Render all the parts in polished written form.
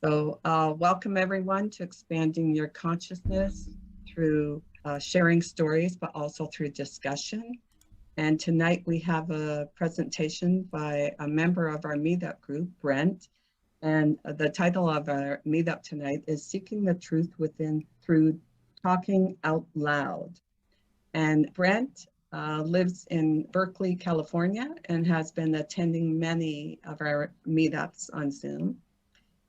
So welcome everyone to Expanding Your Consciousness through sharing stories, but also through discussion. And tonight we have a presentation by a member of our meetup group, Brent. And the title of our meetup tonight is Seeking the Truth Within Through Talking Out Loud. And Brent lives in Berkeley, California, and has been attending many of our meetups on Zoom.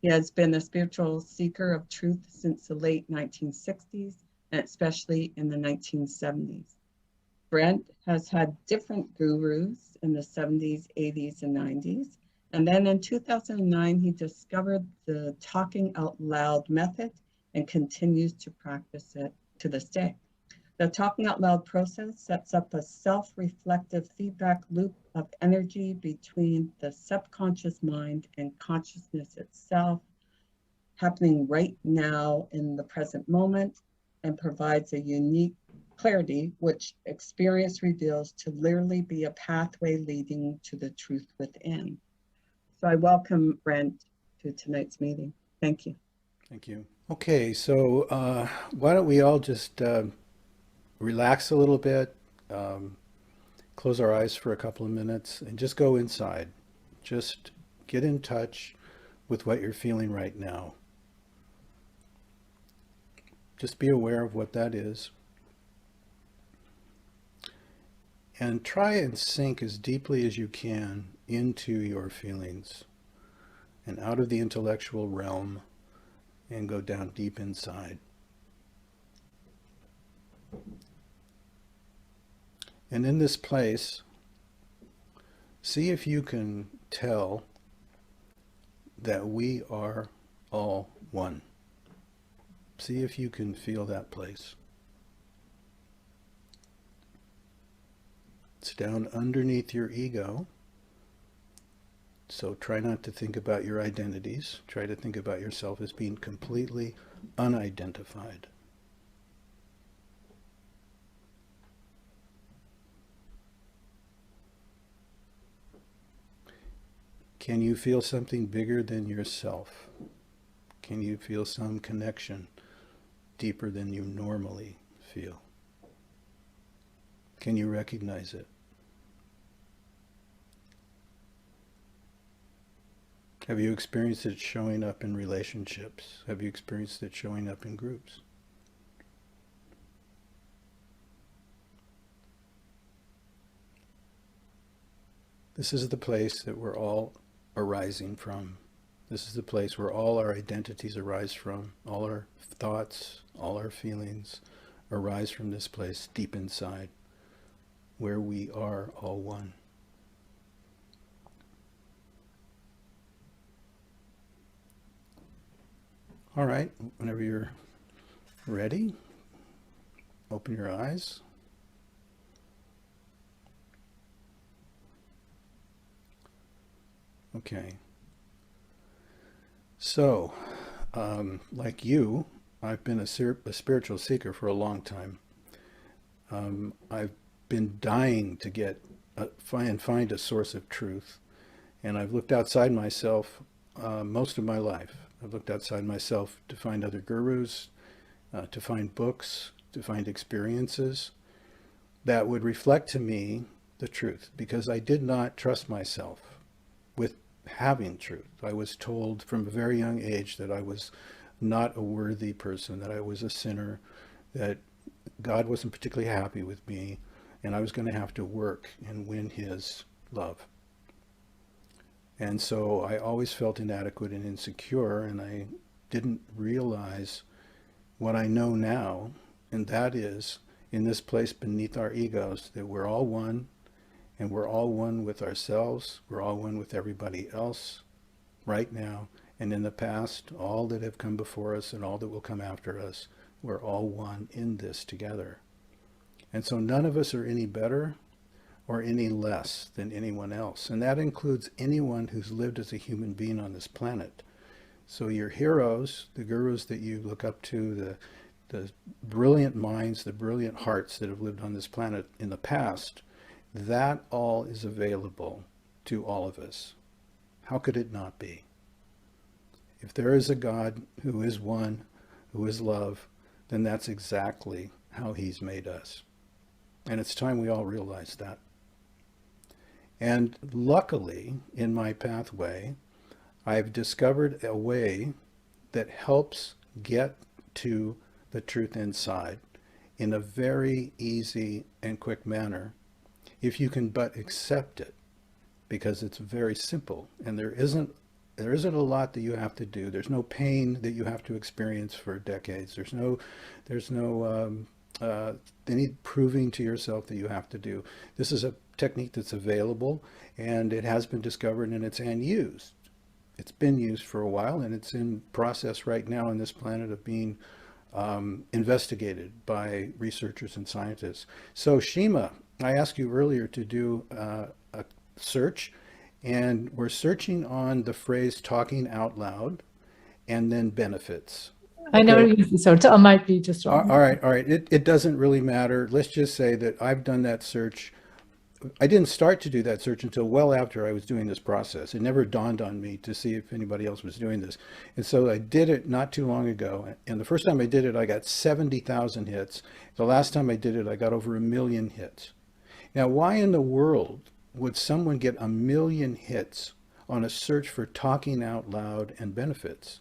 He has been a spiritual seeker of truth since the late 1960s, and especially in the 1970s. Brent has had different gurus in the 70s, 80s, and 90s. And then in 2009, he discovered the talking out loud method and continues to practice it to this day. The talking out loud process sets up a self-reflective feedback loop of energy between the subconscious mind and consciousness itself, happening right now in the present moment, and provides a unique clarity which experience reveals to literally be a pathway leading to the truth within. So I welcome Brent to tonight's meeting. Thank you. Thank you. Okay, so why don't we all just relax a little bit, close our eyes for a couple of minutes, and just go inside. Just get in touch with what you're feeling right now. Just be aware of what that is. And try and sink as deeply as you can into your feelings and out of the intellectual realm and go down deep inside. And in this place, see if you can tell that we are all one. See if you can feel that place. It's down underneath your ego. So try not to think about your identities. Try to think about yourself as being completely unidentified. Can you feel something bigger than yourself? Can you feel some connection deeper than you normally feel? Can you recognize it? Have you experienced it showing up in relationships? Have you experienced it showing up in groups? This is the place that we're all arising from. This is the place where all our identities arise from. All our thoughts, all our feelings arise from this place deep inside, where we are all one. All right, whenever you're ready, open your eyes. Okay. So, like you, I've been a spiritual seeker for a long time. I've been dying to find a source of truth, and I've looked outside myself most of my life. I've looked outside myself to find other gurus, to find books, to find experiences that would reflect to me the truth, because I did not trust myself with having truth. I was told from a very young age that I was not a worthy person, that I was a sinner, that God wasn't particularly happy with me, and I was going to have to work and win his love. And so I always felt inadequate and insecure, and I didn't realize what I know now, and that is, in this place beneath our egos, that we're all one, and we're all one with ourselves, we're all one with everybody else, right now, and in the past, all that have come before us and all that will come after us, we're all one in this together. And so none of us are any better or any less than anyone else. And that includes anyone who's lived as a human being on this planet. So your heroes, the gurus that you look up to, the brilliant minds, the brilliant hearts that have lived on this planet in the past, that all is available to all of us. How could it not be? If there is a God who is one, who is love, then that's exactly how he's made us. And it's time we all realize that. And luckily, in my pathway, I've discovered a way that helps get to the truth inside in a very easy and quick manner, if you can but accept it, because it's very simple and there isn't a lot that you have to do. There's no pain that you have to experience for decades. There's no any proving to yourself that you have to do. This is a technique that's available, and it has been discovered, and it's used. It's been used for a while, and it's in process right now on this planet of being investigated by researchers and scientists. So Shima, I asked you earlier to do a search, and we're searching on the phrase talking out loud and then benefits. I never used the search. I might be just wrong. All right. It doesn't really matter. Let's just say that I've done that search. I didn't start to do that search until well after I was doing this process. It never dawned on me to see if anybody else was doing this. And so I did it not too long ago. And the first time I did it, I got 70,000 hits. The last time I did it, I got over 1 million hits. Now, why in the world would someone get 1 million hits on a search for talking out loud and benefits?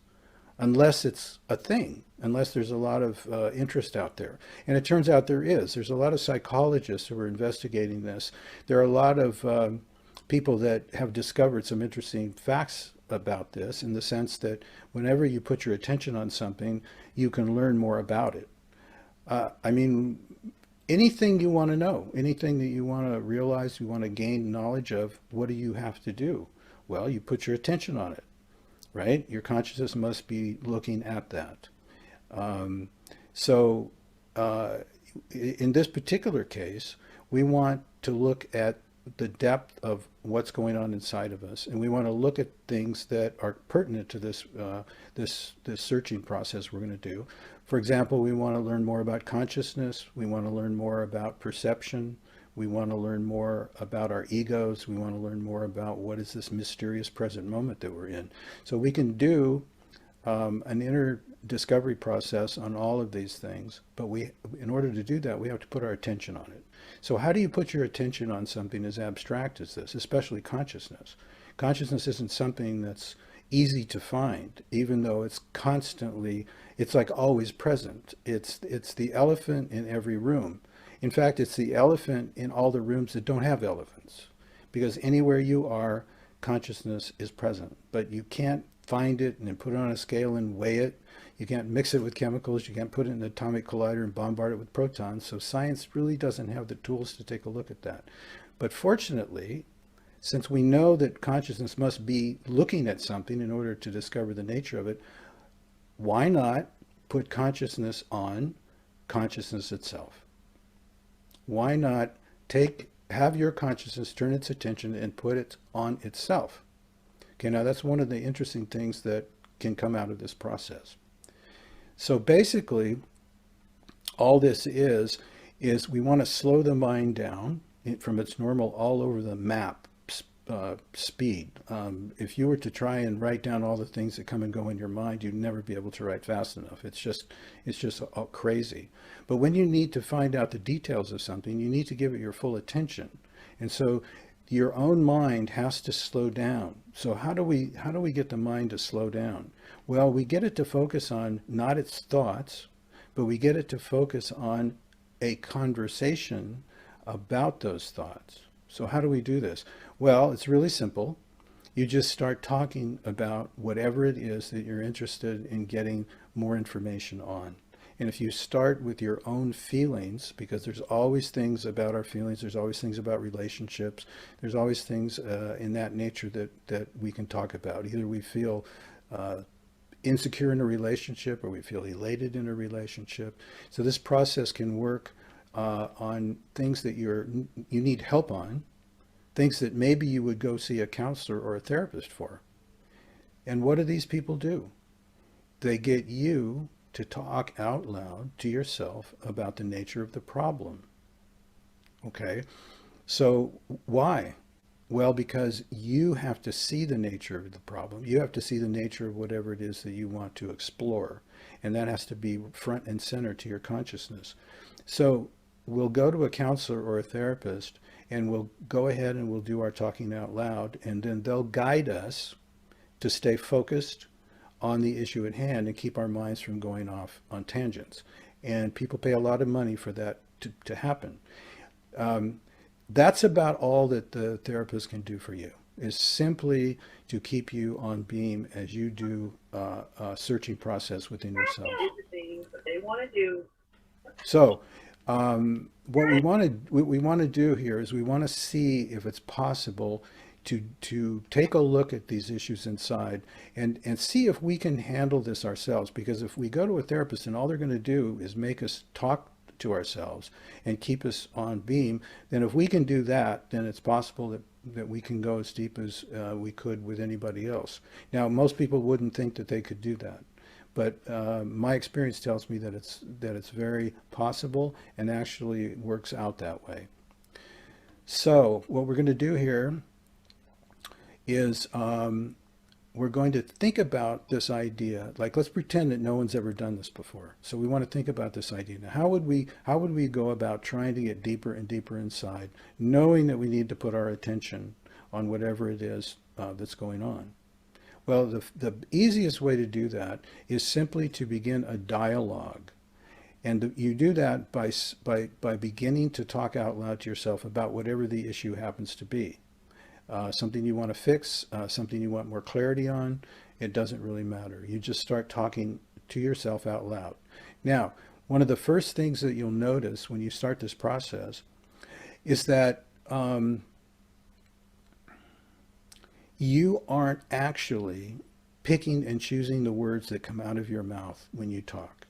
Unless it's a thing, unless there's a lot of interest out there. And it turns out there is. There's a lot of psychologists who are investigating this. There are a lot of people that have discovered some interesting facts about this, in the sense that whenever you put your attention on something, you can learn more about it. I mean, anything you want to know, anything that you want to realize, you want to gain knowledge of, what do you have to do? Well, you put your attention on it. Right? Your consciousness must be looking at that. So in this particular case, we want to look at the depth of what's going on inside of us, and we want to look at things that are pertinent to this this searching process we're going to do. For example, we want to learn more about consciousness. We want to learn more about perception. We want to learn more about our egos. We want to learn more about what is this mysterious present moment that we're in. So we can do an inner discovery process on all of these things, but in order to do that, we have to put our attention on it. So how do you put your attention on something as abstract as this, especially consciousness? Consciousness isn't something that's easy to find, even though it's constantly, it's like always present. It's the elephant in every room. In fact, it's the elephant in all the rooms that don't have elephants, because anywhere you are, consciousness is present, but you can't find it and then put it on a scale and weigh it. You can't mix it with chemicals. You can't put it in an atomic collider and bombard it with protons. So science really doesn't have the tools to take a look at that. But fortunately, since we know that consciousness must be looking at something in order to discover the nature of it, why not put consciousness on consciousness itself? Why not have your consciousness turn its attention and put it on itself? Okay, now that's one of the interesting things that can come out of this process. So basically, all this is we want to slow the mind down from its normal all over the map speed. If you were to try and write down all the things that come and go in your mind, you'd never be able to write fast enough. It's just crazy. But when you need to find out the details of something, you need to give it your full attention. And so your own mind has to slow down. So how do we get the mind to slow down? Well, we get it to focus on not its thoughts, but we get it to focus on a conversation about those thoughts. So how do we do this? Well, it's really simple. You just start talking about whatever it is that you're interested in getting more information on. And if you start with your own feelings, because there's always things about our feelings, there's always things about relationships, there's always things in that nature that we can talk about. Either we feel insecure in a relationship or we feel elated in a relationship. So this process can work on things that you need help on, things that maybe you would go see a counselor or a therapist for. And what do these people do? They get you to talk out loud to yourself about the nature of the problem. Okay, so why? Well, because you have to see the nature of the problem. You have to see the nature of whatever it is that you want to explore. And that has to be front and center to your consciousness. So we'll go to a counselor or a therapist and we'll go ahead and we'll do our talking out loud, and then they'll guide us to stay focused on the issue at hand and keep our minds from going off on tangents. And people pay a lot of money for that to happen. That's about all that the therapist can do for you, is simply to keep you on beam as you do a searching process within yourself. So what we want to do here is we want to see if it's possible to take a look at these issues inside and see if we can handle this ourselves. Because if we go to a therapist and all they're going to do is make us talk to ourselves and keep us on beam, then if we can do that, then it's possible that we can go as deep as we could with anybody else. Now, most people wouldn't think that they could do that, but my experience tells me that it's very possible and actually works out that way. So what we're going to do here is we're going to think about this idea. Like, let's pretend that no one's ever done this before. So we want to think about this idea. Now, how would we go about trying to get deeper and deeper inside, knowing that we need to put our attention on whatever it is that's going on? Well, the easiest way to do that is simply to begin a dialogue. And you do that by beginning to talk out loud to yourself about whatever the issue happens to be. Something you want to fix, something you want more clarity on, it doesn't really matter. You just start talking to yourself out loud. Now, one of the first things that you'll notice when you start this process is that you aren't actually picking and choosing the words that come out of your mouth when you talk.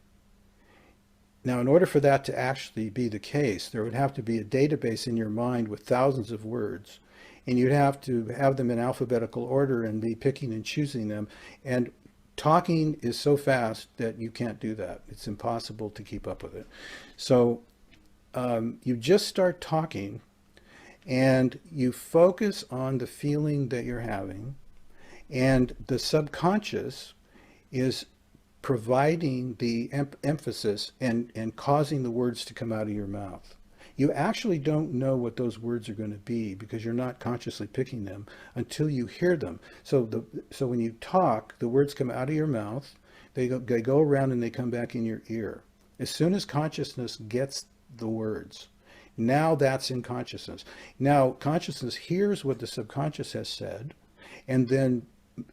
Now, in order for that to actually be the case, there would have to be a database in your mind with thousands of words. And you'd have to have them in alphabetical order and be picking and choosing them. And talking is so fast that you can't do that. It's impossible to keep up with it. So you just start talking and you focus on the feeling that you're having. And the subconscious is providing the emphasis and causing the words to come out of your mouth. You actually don't know what those words are going to be because you're not consciously picking them until you hear them. So when you talk, the words come out of your mouth, they go around and they come back in your ear. As soon as consciousness gets the words, now that's in consciousness. Now consciousness hears what the subconscious has said and then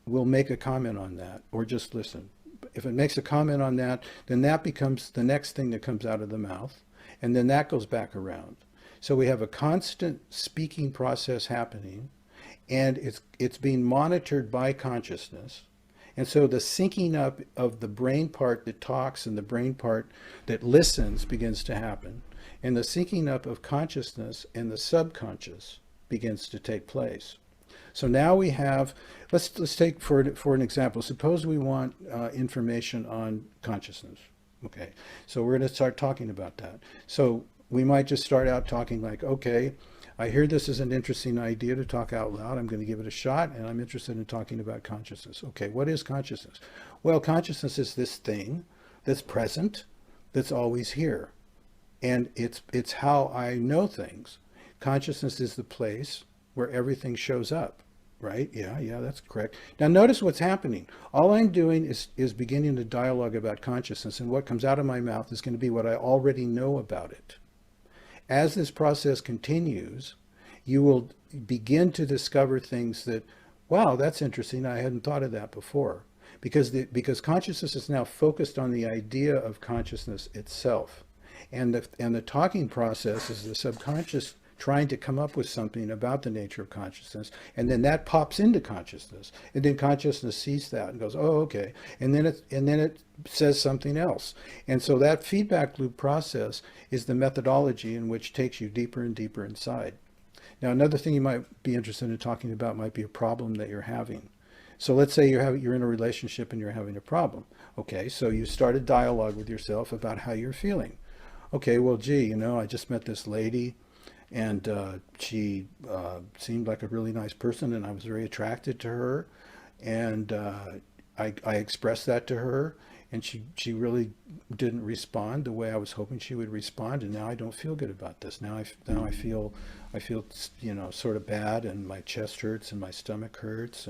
will make a comment on that or just listen. If it makes a comment on that, then that becomes the next thing that comes out of the mouth. And then that goes back around. So we have a constant speaking process happening, and it's being monitored by consciousness. And so the syncing up of the brain part that talks and the brain part that listens begins to happen. And the syncing up of consciousness and the subconscious begins to take place. So now we have, let's take for an example, suppose we want information on consciousness. Okay, so we're going to start talking about that. So we might just start out talking like, okay, I hear this is an interesting idea to talk out loud. I'm going to give it a shot, and I'm interested in talking about consciousness. Okay, what is consciousness? Well, consciousness is this thing that's present, that's always here. And it's how I know things. Consciousness is the place where everything shows up. Right? Yeah, that's correct. Now notice what's happening. All I'm doing is beginning to dialogue about consciousness, and what comes out of my mouth is going to be what I already know about it. As this process continues, you will begin to discover things that, wow, that's interesting. I hadn't thought of that before. Because consciousness is now focused on the idea of consciousness itself. And the talking process is the subconscious trying to come up with something about the nature of consciousness, and then that pops into consciousness, and then consciousness sees that and goes, oh, okay, and then it says something else. And so that feedback loop process is the methodology in which takes you deeper and deeper inside. Now, another thing you might be interested in talking about might be a problem that you're having. So let's say you're in a relationship and you're having a problem. Okay, so you start a dialogue with yourself about how you're feeling. Okay, well, gee, I just met this lady, And she seemed like a really nice person, and I was very attracted to her. And I expressed that to her, and she really didn't respond the way I was hoping she would respond. And now I don't feel good about this. Now I feel sort of bad, and my chest hurts and my stomach hurts,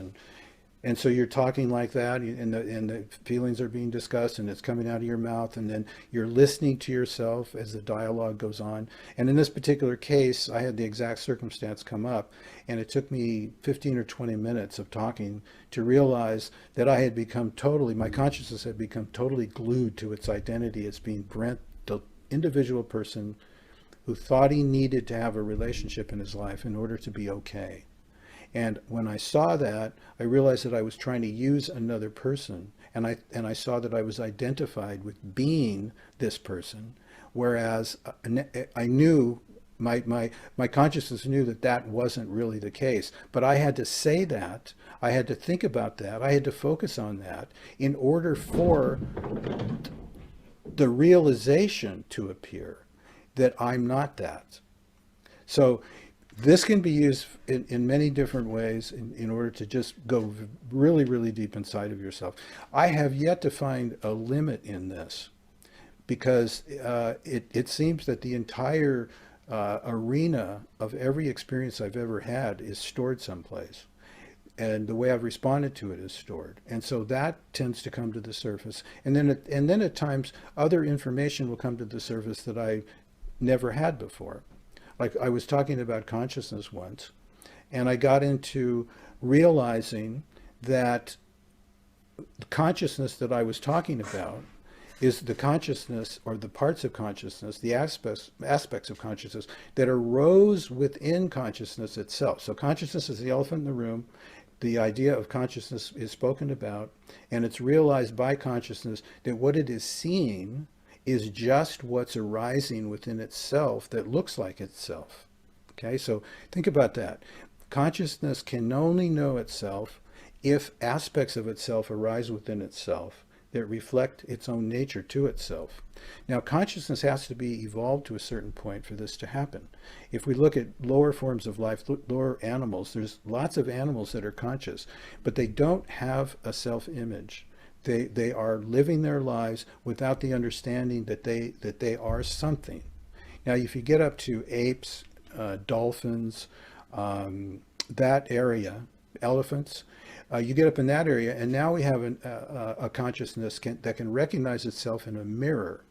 and so you're talking like that, and the feelings are being discussed, and it's coming out of your mouth, and then you're listening to yourself as the dialogue goes on. And in this particular case, I had the exact circumstance come up, and it took me 15 or 20 minutes of talking to realize that I had become my consciousness had become totally glued to its identity as being Brent, the individual person who thought he needed to have a relationship in his life in order to be okay. And when I saw that, I realized that I was trying to use another person, and I saw that I was identified with being this person, whereas I knew my consciousness knew that that wasn't really the case. But I had to say that, I had to think about that, I had to focus on that in order for the realization to appear that I'm not that. So this can be used in many different ways in order to just go really, really deep inside of yourself. I have yet to find a limit in this, because it seems that the entire arena of every experience I've ever had is stored someplace. And the way I've responded to it is stored. And so that tends to come to the surface. And then at times, other information will come to the surface that I never had before. Like I was talking about consciousness once, and I got into realizing that the consciousness that I was talking about is the consciousness, or the parts of consciousness, the aspects of consciousness that arose within consciousness itself. So consciousness is the elephant in the room. The idea of consciousness is spoken about, and it's realized by consciousness that what it is seeing is just what's arising within itself that looks like itself. Okay, so think about that. Consciousness can only know itself if aspects of itself arise within itself that reflect its own nature to itself. Now, consciousness has to be evolved to a certain point for this to happen. If we look at lower forms of life, lower animals, there's lots of animals that are conscious, but they don't have a self-image. They are living their lives without the understanding that they are something. Now, if you get up to apes, dolphins, that area, elephants, you get up in that area, and now we have a consciousness that can recognize itself in a mirror.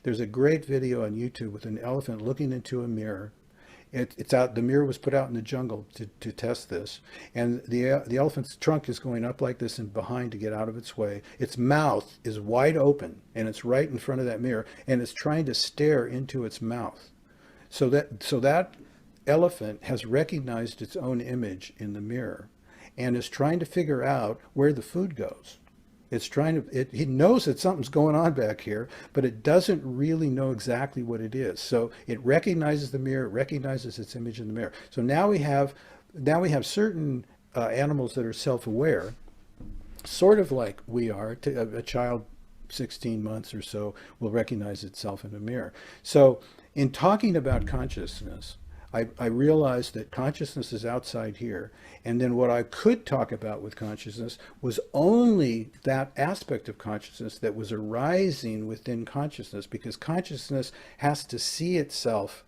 There's a great video on YouTube with an elephant looking into a mirror. It's out. The mirror was put out in the jungle to test this, and the elephant's trunk is going up like this and behind to get out of its way. Its mouth is wide open, and it's right in front of that mirror, and it's trying to stare into its mouth. So that elephant has recognized its own image in the mirror, and is trying to figure out where the food goes. He knows that something's going on back here, but it doesn't really know exactly what it is. So it recognizes the mirror, it recognizes its image in the mirror. So now we have certain animals that are self-aware, sort of like we are. A child 16 months or so will recognize itself in a mirror. So in talking about consciousness, I realized that consciousness is outside here, and then what I could talk about with consciousness was only that aspect of consciousness that was arising within consciousness, because consciousness has to see itself,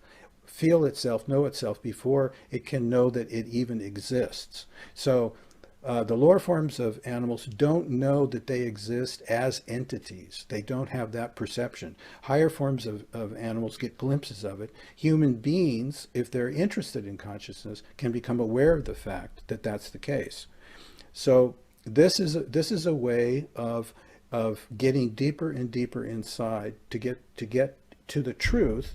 feel itself, know itself before it can know that it even exists. So the lower forms of animals don't know that they exist as entities. They don't have that perception. Higher forms of animals get glimpses of it. Human beings, if they're interested in consciousness, can become aware of the fact that that's the case. So this is a way of getting deeper and deeper inside to get to the truth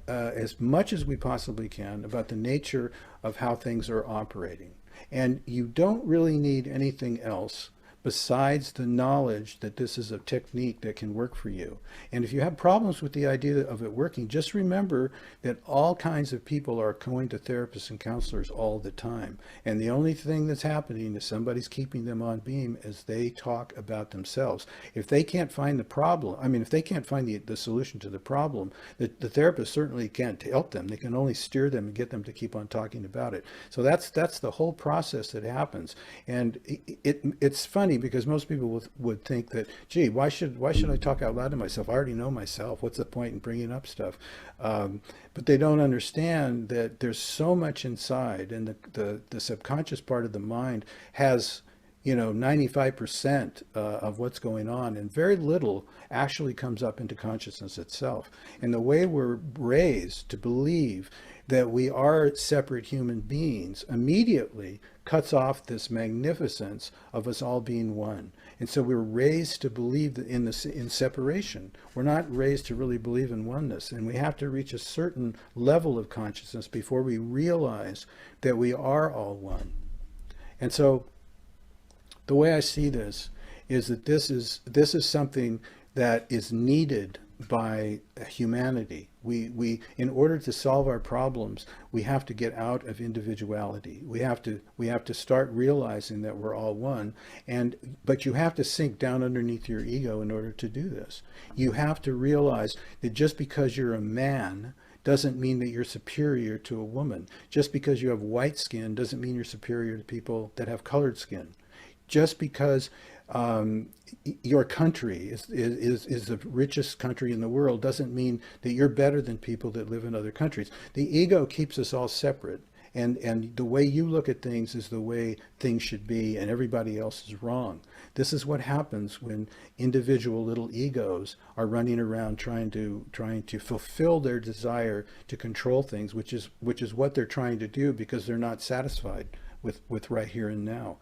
as much as we possibly can about the nature of how things are operating. And you don't really need anything else besides the knowledge that this is a technique that can work for you. And if you have problems with the idea of it working, just remember that all kinds of people are going to therapists and counselors all the time. And the only thing that's happening is somebody's keeping them on beam as they talk about themselves. If they can't find the problem, I mean, if they can't find the solution to the problem, the therapist certainly can't help them. They can only steer them and get them to keep on talking about it. So that's the whole process that happens. And it's funny because most people would think that, gee, why should I talk out loud to myself? I already know myself. What's the point in bringing up stuff? But they don't understand that there's so much inside, and the subconscious part of the mind has 95% of what's going on, and very little actually comes up into consciousness itself. And the way we're raised to believe that we are separate human beings immediately cuts off this magnificence of us all being one. And so we're raised to believe in separation. We're not raised to really believe in oneness. And we have to reach a certain level of consciousness before we realize that we are all one. And so the way I see this is that this is something that is needed by humanity. We in order to solve our problems, we have to get out of individuality. We have to start realizing that we're all one. But you have to sink down underneath your ego in order to do this. You have to realize that just because you're a man doesn't mean that you're superior to a woman. Just because you have white skin doesn't mean you're superior to people that have colored skin. Just because your country is the richest country in the world doesn't mean that you're better than people that live in other countries. The ego keeps us all separate, and the way you look at things is the way things should be, and everybody else is wrong. This is what happens when individual little egos are running around trying to fulfill their desire to control things, which is what they're trying to do because they're not satisfied with right here and now.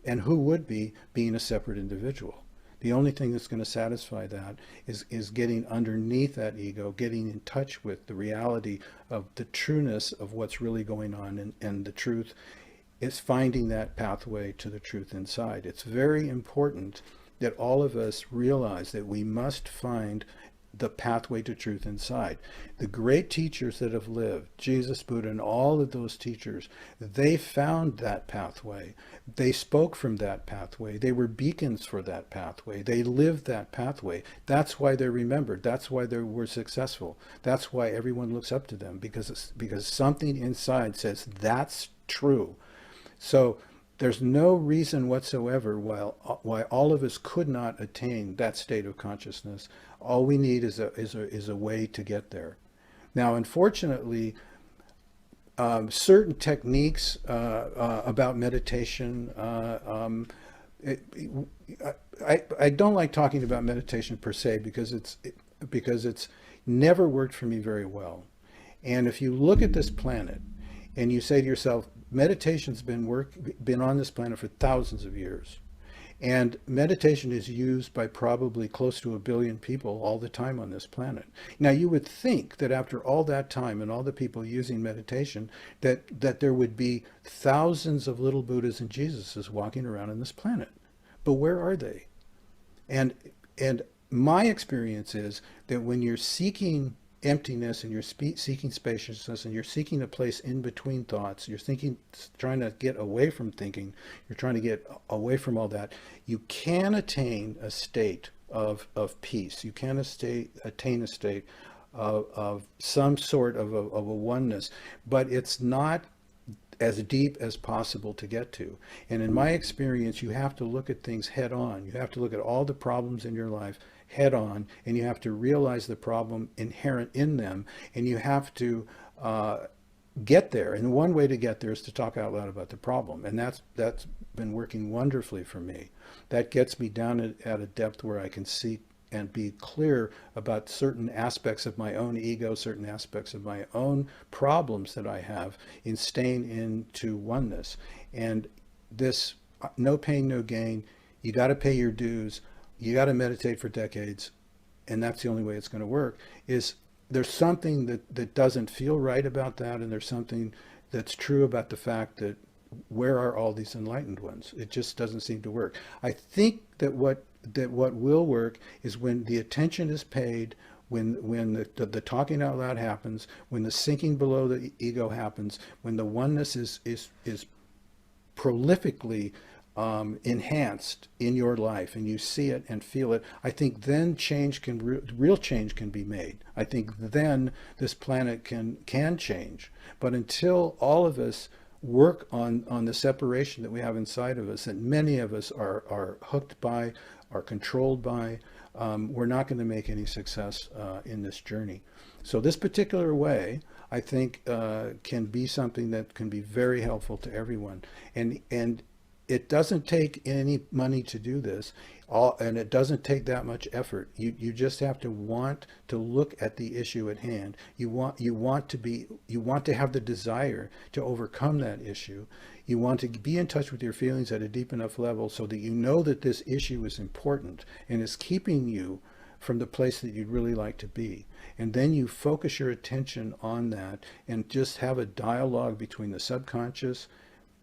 And who would be being a separate individual? The only thing that's going to satisfy that is getting underneath that ego, getting in touch with the reality of the trueness of what's really going on, and the truth is finding that pathway to the truth inside. It's very important that all of us realize that we must find the pathway to truth inside. The great teachers that have lived, Jesus, Buddha, and all of those teachers, they found that pathway. They spoke from that pathway. They were beacons for that pathway. They lived that pathway. That's why they're remembered. That's why they were successful. That's why everyone looks up to them, because something inside says that's true. So there's no reason whatsoever why all of us could not attain that state of consciousness. All we need is a way to get there. Now, unfortunately, certain techniques about meditation, I don't like talking about meditation per se because it's never worked for me very well. And if you look at this planet and you say to yourself, meditation's been on this planet for thousands of years. And meditation is used by probably close to 1 billion people all the time on this planet. Now, you would think that after all that time and all the people using meditation, that there would be thousands of little Buddhas and Jesuses walking around on this planet. But where are they? And my experience is that when you're seeking emptiness and you're seeking spaciousness and you're seeking a place in between thoughts, you're trying to get away from thinking, you're trying to get away from all that, you can attain a state of peace. You can attain a state of some sort of a oneness, but it's not as deep as possible to get to. And in my experience, you have to look at things head on. You have to look at all the problems in your life head on, and you have to realize the problem inherent in them, and you have to get there. And one way to get there is to talk out loud about the problem, and that's been working wonderfully for me. That gets me down at a depth where I can see and be clear about certain aspects of my own ego, certain aspects of my own problems that I have in staying into oneness. And this no pain, no gain, you got to pay your dues, you got to meditate for decades, and that's the only way it's going to work, is there's something that doesn't feel right about that, and there's something that's true about the fact that where are all these enlightened ones? It just doesn't seem to work. I think that what will work is when the attention is paid, when the talking out loud happens, when the sinking below the ego happens, when the oneness is prolifically enhanced in your life, and you see it and feel it, I think then real change can be made. I think then this planet can change. But until all of us work on the separation that we have inside of us, that many of us are hooked by, are controlled by, we're not going to make any success in this journey. So this particular way, I think, can be something that can be very helpful to everyone. And it doesn't take any money to do this, and it doesn't take that much effort. You just have to want to look at the issue at hand. You want to have the desire to overcome that issue. You want to be in touch with your feelings at a deep enough level so that you know that this issue is important and is keeping you from the place that you'd really like to be. And then you focus your attention on that and just have a dialogue between the subconscious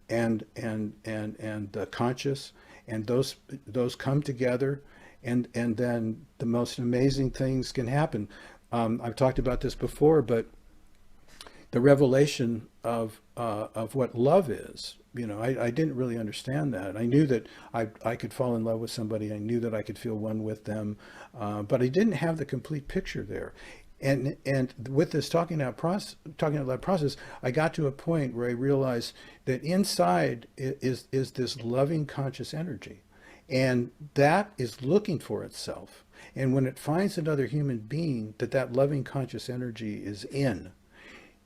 and the conscious, and those come together, and then the most amazing things can happen. I've talked about this before, but the revelation of what love is, I didn't really understand that. I knew that I could fall in love with somebody. I knew that I could feel one with them, but I didn't have the complete picture there. And with this talking out loud process, I got to a point where I realized that inside is this loving conscious energy, and that is looking for itself. And when it finds another human being that loving conscious energy is in,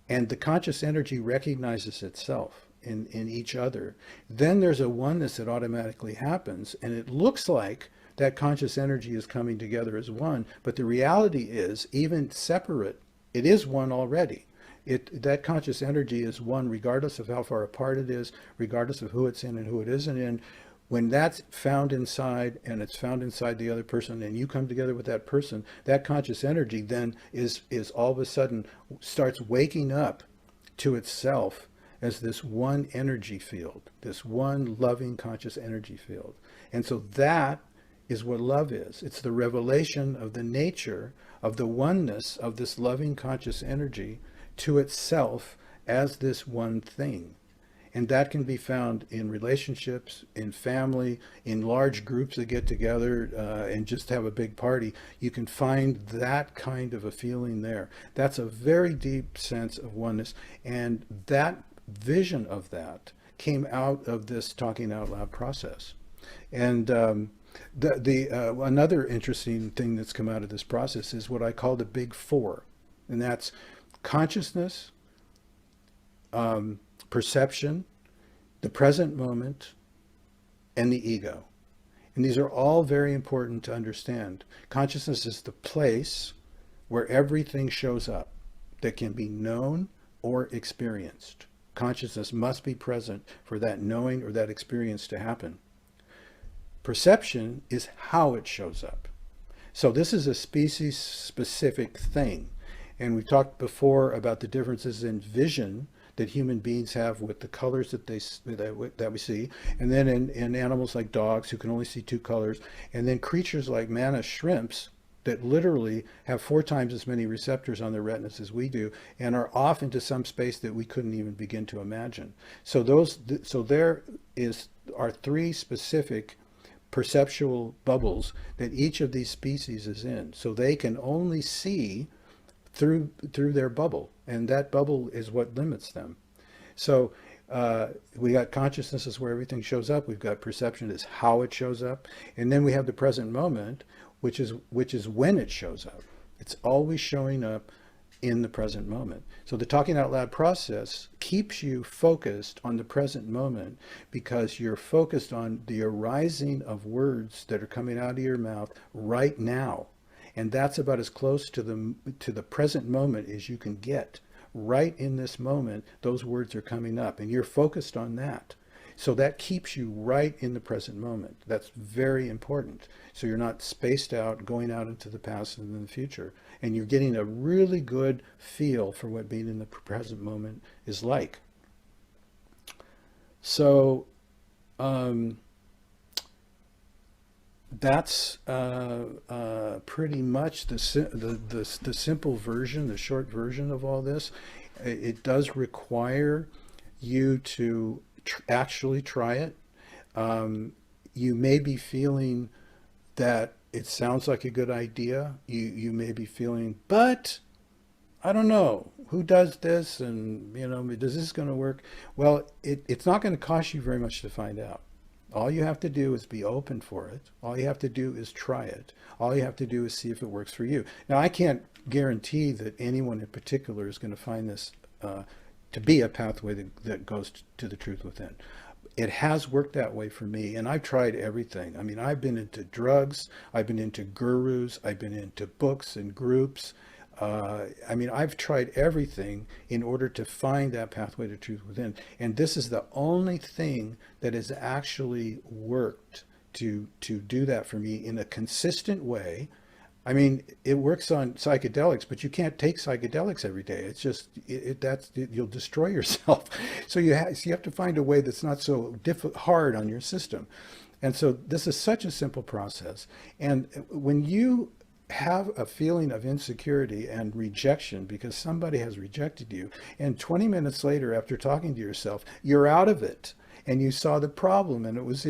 and the conscious energy recognizes itself in each other, then there's a oneness that automatically happens, and it looks like that conscious energy is coming together as one, but the reality is, even separate, it is one already. That conscious energy is one regardless of how far apart it is, regardless of who it's in and who it isn't in. When that's found inside, and it's found inside the other person, and you come together with that person, that conscious energy then is all of a sudden starts waking up to itself as this one energy field, this one loving conscious energy field. And so that is what love is. It's the revelation of the nature of the oneness of this loving conscious energy to itself as this one thing. And that can be found in relationships, in family, in large groups that get together and just have a big party. You can find that kind of a feeling there. That's a very deep sense of oneness. And that vision of that came out of this talking out loud process. And another interesting thing that's come out of this process is what I call the big four, and that's consciousness, perception, the present moment, and the ego. And these are all very important to understand. Consciousness is the place where everything shows up that can be known or experienced. Consciousness must be present for that knowing or that experience to happen. Perception is how it shows up. So this is a species-specific thing. And we talked before about the differences in vision that human beings have with the colors that we see, and then in animals like dogs who can only see two colors, and then creatures like manna shrimps that literally have 4 times as many receptors on their retinas as we do, and are off into some space that we couldn't even begin to imagine. So there are 3 specific perceptual bubbles that each of these species is in. So they can only see through their bubble, and that bubble is what limits them. So we got consciousness is where everything shows up. We've got perception is how it shows up, and then we have the present moment, which is when it shows up. It's always showing up in the present moment. So the talking out loud process keeps you focused on the present moment, because you're focused on the arising of words that are coming out of your mouth right now. And that's about as close to the present moment as you can get. Right in this moment, those words are coming up, and you're focused on that. So that keeps you right in the present moment. That's very important. So you're not spaced out, going out into the past and in the future. And you're getting a really good feel for what being in the present moment is like. So that's pretty much the simple version, the short version of all this. It does require you to actually try it. You may be feeling that it sounds like a good idea. You may be feeling, but I don't know who does this, and is this going to work? Well, it's not going to cost you very much to find out. All you have to do is be open for it. All you have to do is try it. All you have to do is see if it works for you. Now, I can't guarantee that anyone in particular is going to find this to be a pathway that goes to the truth within. It has worked that way for me, and I've tried everything. I mean, I've been into drugs, I've been into gurus, I've been into books and groups. I mean, I've tried everything in order to find that pathway to truth within. And this is the only thing that has actually worked to do that for me in a consistent way. I mean, it works on psychedelics, but you can't take psychedelics every day. It's just, you'll destroy yourself. So you have to find a way that's not so hard on your system. And so this is such a simple process. And when you have a feeling of insecurity and rejection because somebody has rejected you, and 20 minutes later, after talking to yourself, you're out of it, and you saw the problem, and it was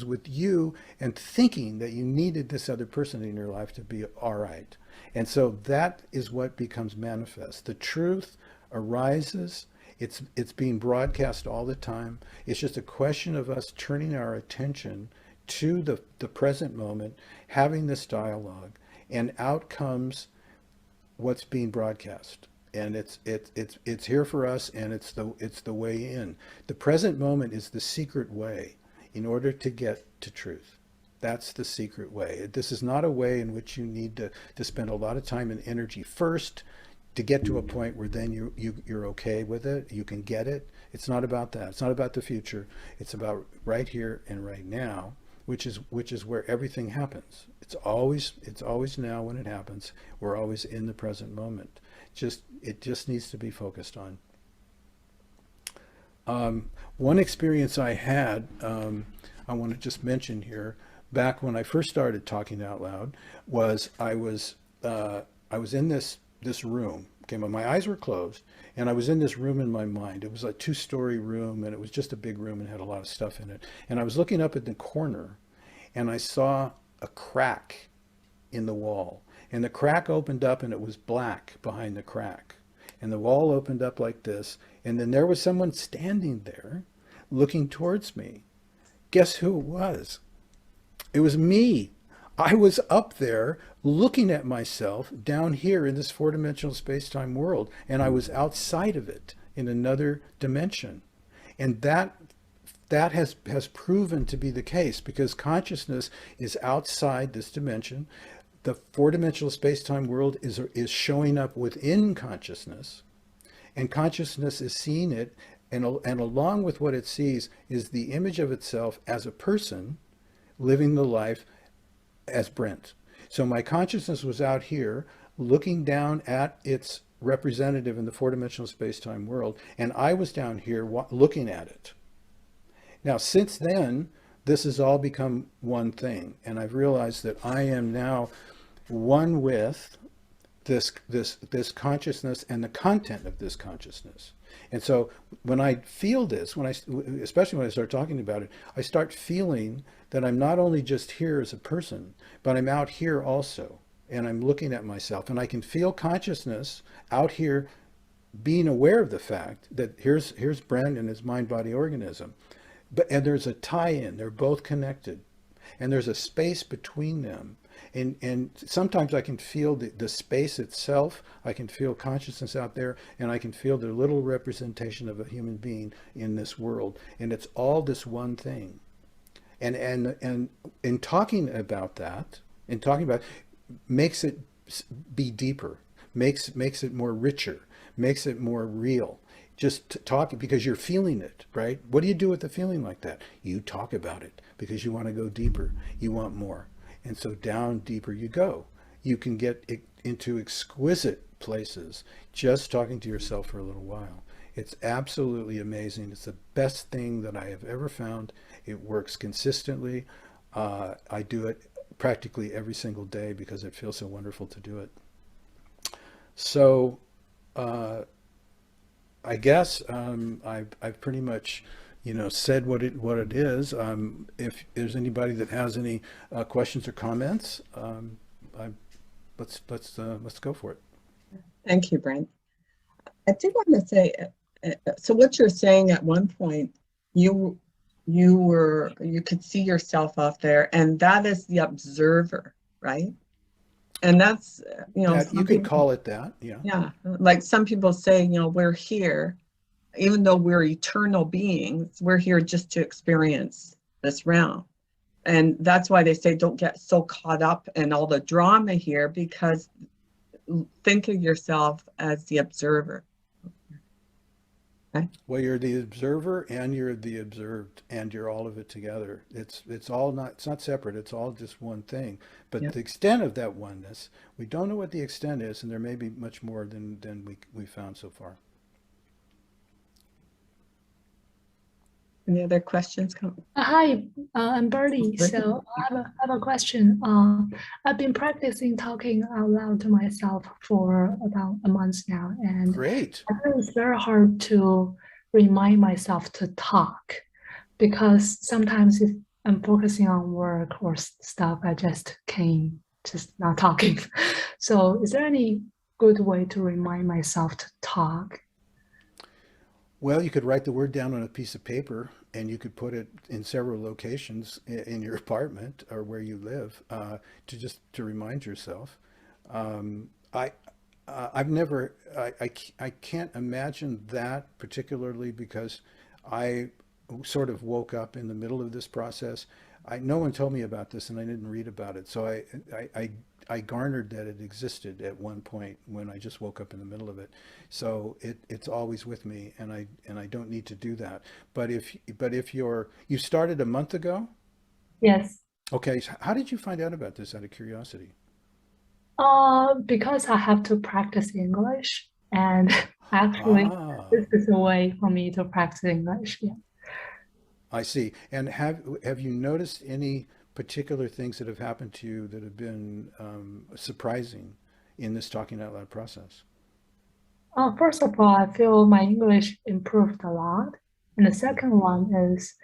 with you, and thinking that you needed this other person in your life to be all right. And so that is what becomes manifest. The truth arises. It's being broadcast all the time. It's just a question of us turning our attention to the present moment, having this dialogue, and out comes what's being broadcast. And it's here for us, and it's the way in. The present moment is the secret way in order to get to truth. That's the secret way. This is not a way in which you need to spend a lot of time and energy first to get to a point where then you're okay with it, you can get it. It's not about that. It's not about the future. It's about right here and right now, which is where everything happens. It's always now when it happens. We're always in the present moment. It just needs to be focused on. One experience I had, I want to just mention here, back when I first started talking out loud, was I was in this room. Okay, my eyes were closed, and I was in this room in my mind. It was a 2-story room, and it was just a big room and had a lot of stuff in it. And I was looking up at the corner, and I saw a crack in the wall. And the crack opened up, and it was black behind the crack. And the wall opened up like this, and then there was someone standing there looking towards me. Guess who it was? It was me. I was up there looking at myself down here in this 4-dimensional space-time world, and I was outside of it in another dimension. And that has proven to be the case, because consciousness is outside this dimension. The 4-dimensional space-time world is showing up within consciousness, and consciousness is seeing it, and along with what it sees is the image of itself as a person living the life as Brent. So my consciousness was out here looking down at its representative in the 4-dimensional space-time world, and I was down here looking at it. Now, since then, this has all become one thing, and I've realized that I am now one with this consciousness and the content of this consciousness. And so when I feel this, especially when I start talking about it, I start feeling that I'm not only just here as a person, but I'm out here also, and I'm looking at myself, and I can feel consciousness out here being aware of the fact that here's Brent and his mind-body organism. And there's a tie-in, they're both connected, and there's a space between them. And sometimes I can feel the space itself, I can feel consciousness out there, and I can feel the little representation of a human being in this world. And it's all this one thing. And in talking about that, makes it be deeper, makes it more richer, makes it more real. Just talk, because you're feeling it, right? What do you do with a feeling like that? You talk about it because you want to go deeper. You want more. And so down deeper you go. You can get into exquisite places just talking to yourself for a little while. It's absolutely amazing. It's the best thing that I have ever found. It works consistently. I do it practically every single day because it feels so wonderful to do it. So I guess I've pretty much, said what it is. If there's anybody that has any questions or comments, I, let's go for it. Thank you, Brent. I did want to say, so what you're saying at one point, you could see yourself out there, and that is the observer, right? And that's, That you could call it that, yeah. Yeah, like some people say, we're here, even though we're eternal beings, we're here just to experience this realm. And that's why they say don't get so caught up in all the drama here, because think of yourself as the observer. Okay? Well, you're the observer and you're the observed, and you're all of it together. It's not separate. It's all just one thing. But Yep. the extent of that oneness, we don't know what the extent is, and there may be much more than we found so far. Any other questions? Hi, I'm Birdie. So I have a question. I've been practicing talking out loud to myself for about a month now, and Great. I think it's very hard to remind myself to talk because sometimes if I'm focusing on work or stuff, I just can't just not talking. So is there any good way to remind myself to talk? Well, you could write the word down on a piece of paper, and you could put it in several locations in your apartment or where you live, to remind yourself. I I've never I can't imagine that particularly because I sort of woke up in the middle of this process. No one told me about this, and I didn't read about it, so I garnered that it existed at one point when I just woke up in the middle of it. So it's always with me, and I don't need to do that. But if you started a month ago, Yes. okay. So how did you find out about this out of curiosity? Because I have to practice English, and actually, Ah, this is a way for me to practice English. Yeah. I see. And have you noticed any particular things that have happened to you that have been surprising in this talking out loud process? First of all, I feel my English improved a lot, and the second one is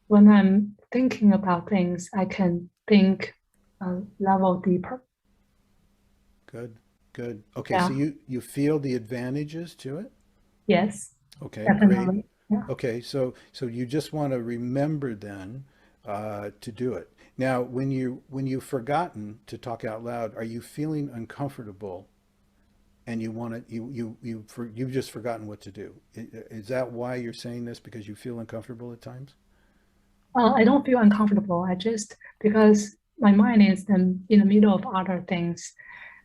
when I'm thinking about things, I can think a level deeper. Good, good. Okay, so Yeah. you feel the advantages to it? Yes. Okay, great. Definitely. Yeah. Okay, so you just want to remember then to do it. Now, when you've forgotten to talk out loud, are you feeling uncomfortable and you want to you've just forgotten what to do? Is that why you're saying this, because you feel uncomfortable at times? I don't feel uncomfortable. I just because my mind is in the middle of other things,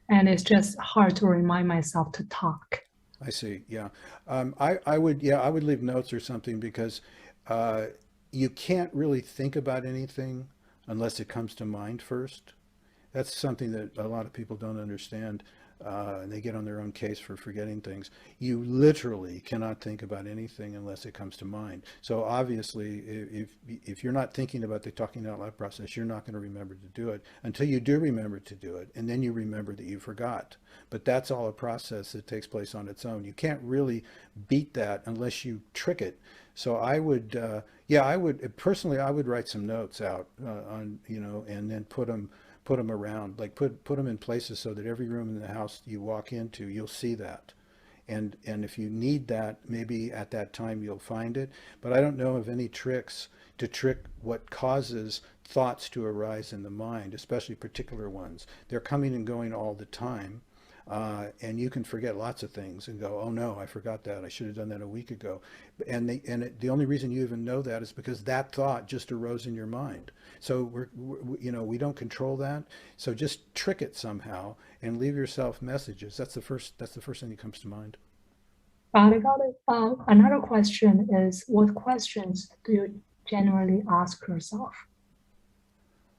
and it's just hard to remind myself to talk. I see. Yeah. I would leave notes or something because uh, you can't really think about anything unless it comes to mind first. That's something that a lot of people don't understand, and they get on their own case for forgetting things. You literally cannot think about anything unless it comes to mind. So obviously, if you're not thinking about the talking out loud process, you're not going to remember to do it until you do remember to do it, and then you remember that you forgot. But that's all a process that takes place on its own. You can't really beat that unless you trick it. So I would personally, I would write some notes out on, and then put them around, like put them in places so that every room in the house you walk into, you'll see that. And if you need that, maybe at that time you'll find it. But I don't know of any tricks to trick what causes thoughts to arise in the mind, especially particular ones. They're coming and going all the time. And you can forget lots of things and go, oh no, I forgot that. I should have done that a week ago. The only reason you even know that is because that thought just arose in your mind. So we don't control that. So just trick it somehow and leave yourself messages. That's the first thing that comes to mind. Got it, got it. Another question is, what questions do you generally ask yourself?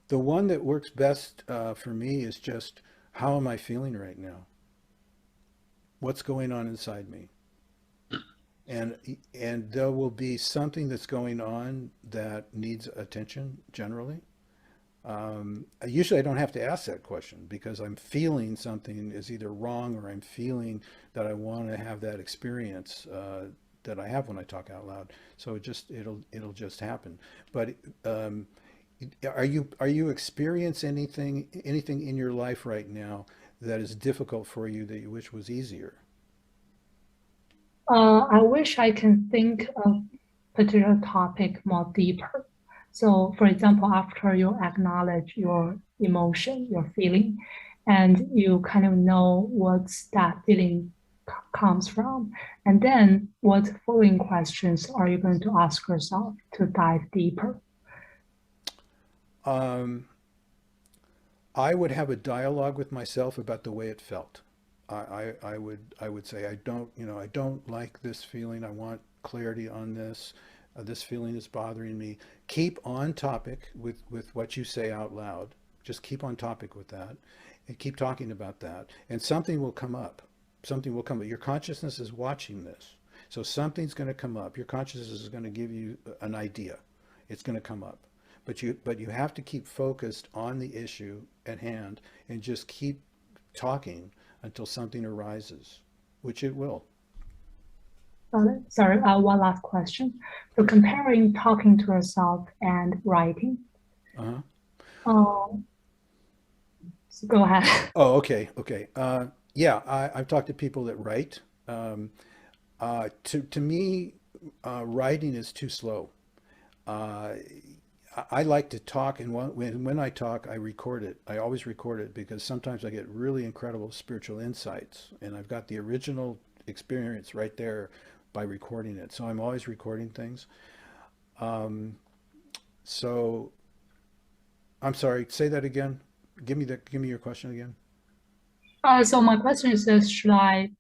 The one that works best for me is just, how am I feeling right now? What's going on inside me? and there will be something that's going on that needs attention generally. Usually I don't have to ask that question because I'm feeling something is either wrong, or I'm feeling that I want to have that experience that I have when I talk out loud. So it'll just happen. But are you experiencing anything in your life right now that is difficult for you that you wish was easier? I wish I can think of particular topic more deeper. So, for example, after you acknowledge your emotion, your feeling, and you kind of know what's that feeling comes from, and then what following questions are you going to ask yourself to dive deeper? Um, I would have a dialogue with myself about the way it felt. I would say I don't like this feeling. I want clarity on this. This feeling is bothering me. Keep on topic with what you say out loud. Just keep on topic with that, and keep talking about that. And something will come up. Something will come up. Your consciousness is watching this, so something's going to come up. Your consciousness is going to give you an idea. It's going to come up. But you have to keep focused on the issue at hand and just keep talking until something arises, which it will. Sorry, one last question. So comparing talking to yourself and writing. So go ahead. Oh, okay. Yeah, I've talked to people that write. To me, writing is too slow. I like to talk, and when I talk, I record it. I always record it because sometimes I get really incredible spiritual insights, and I've got the original experience right there by recording it. So I'm always recording things. So I'm sorry, say that again. Give me your question again. So my question is this, should I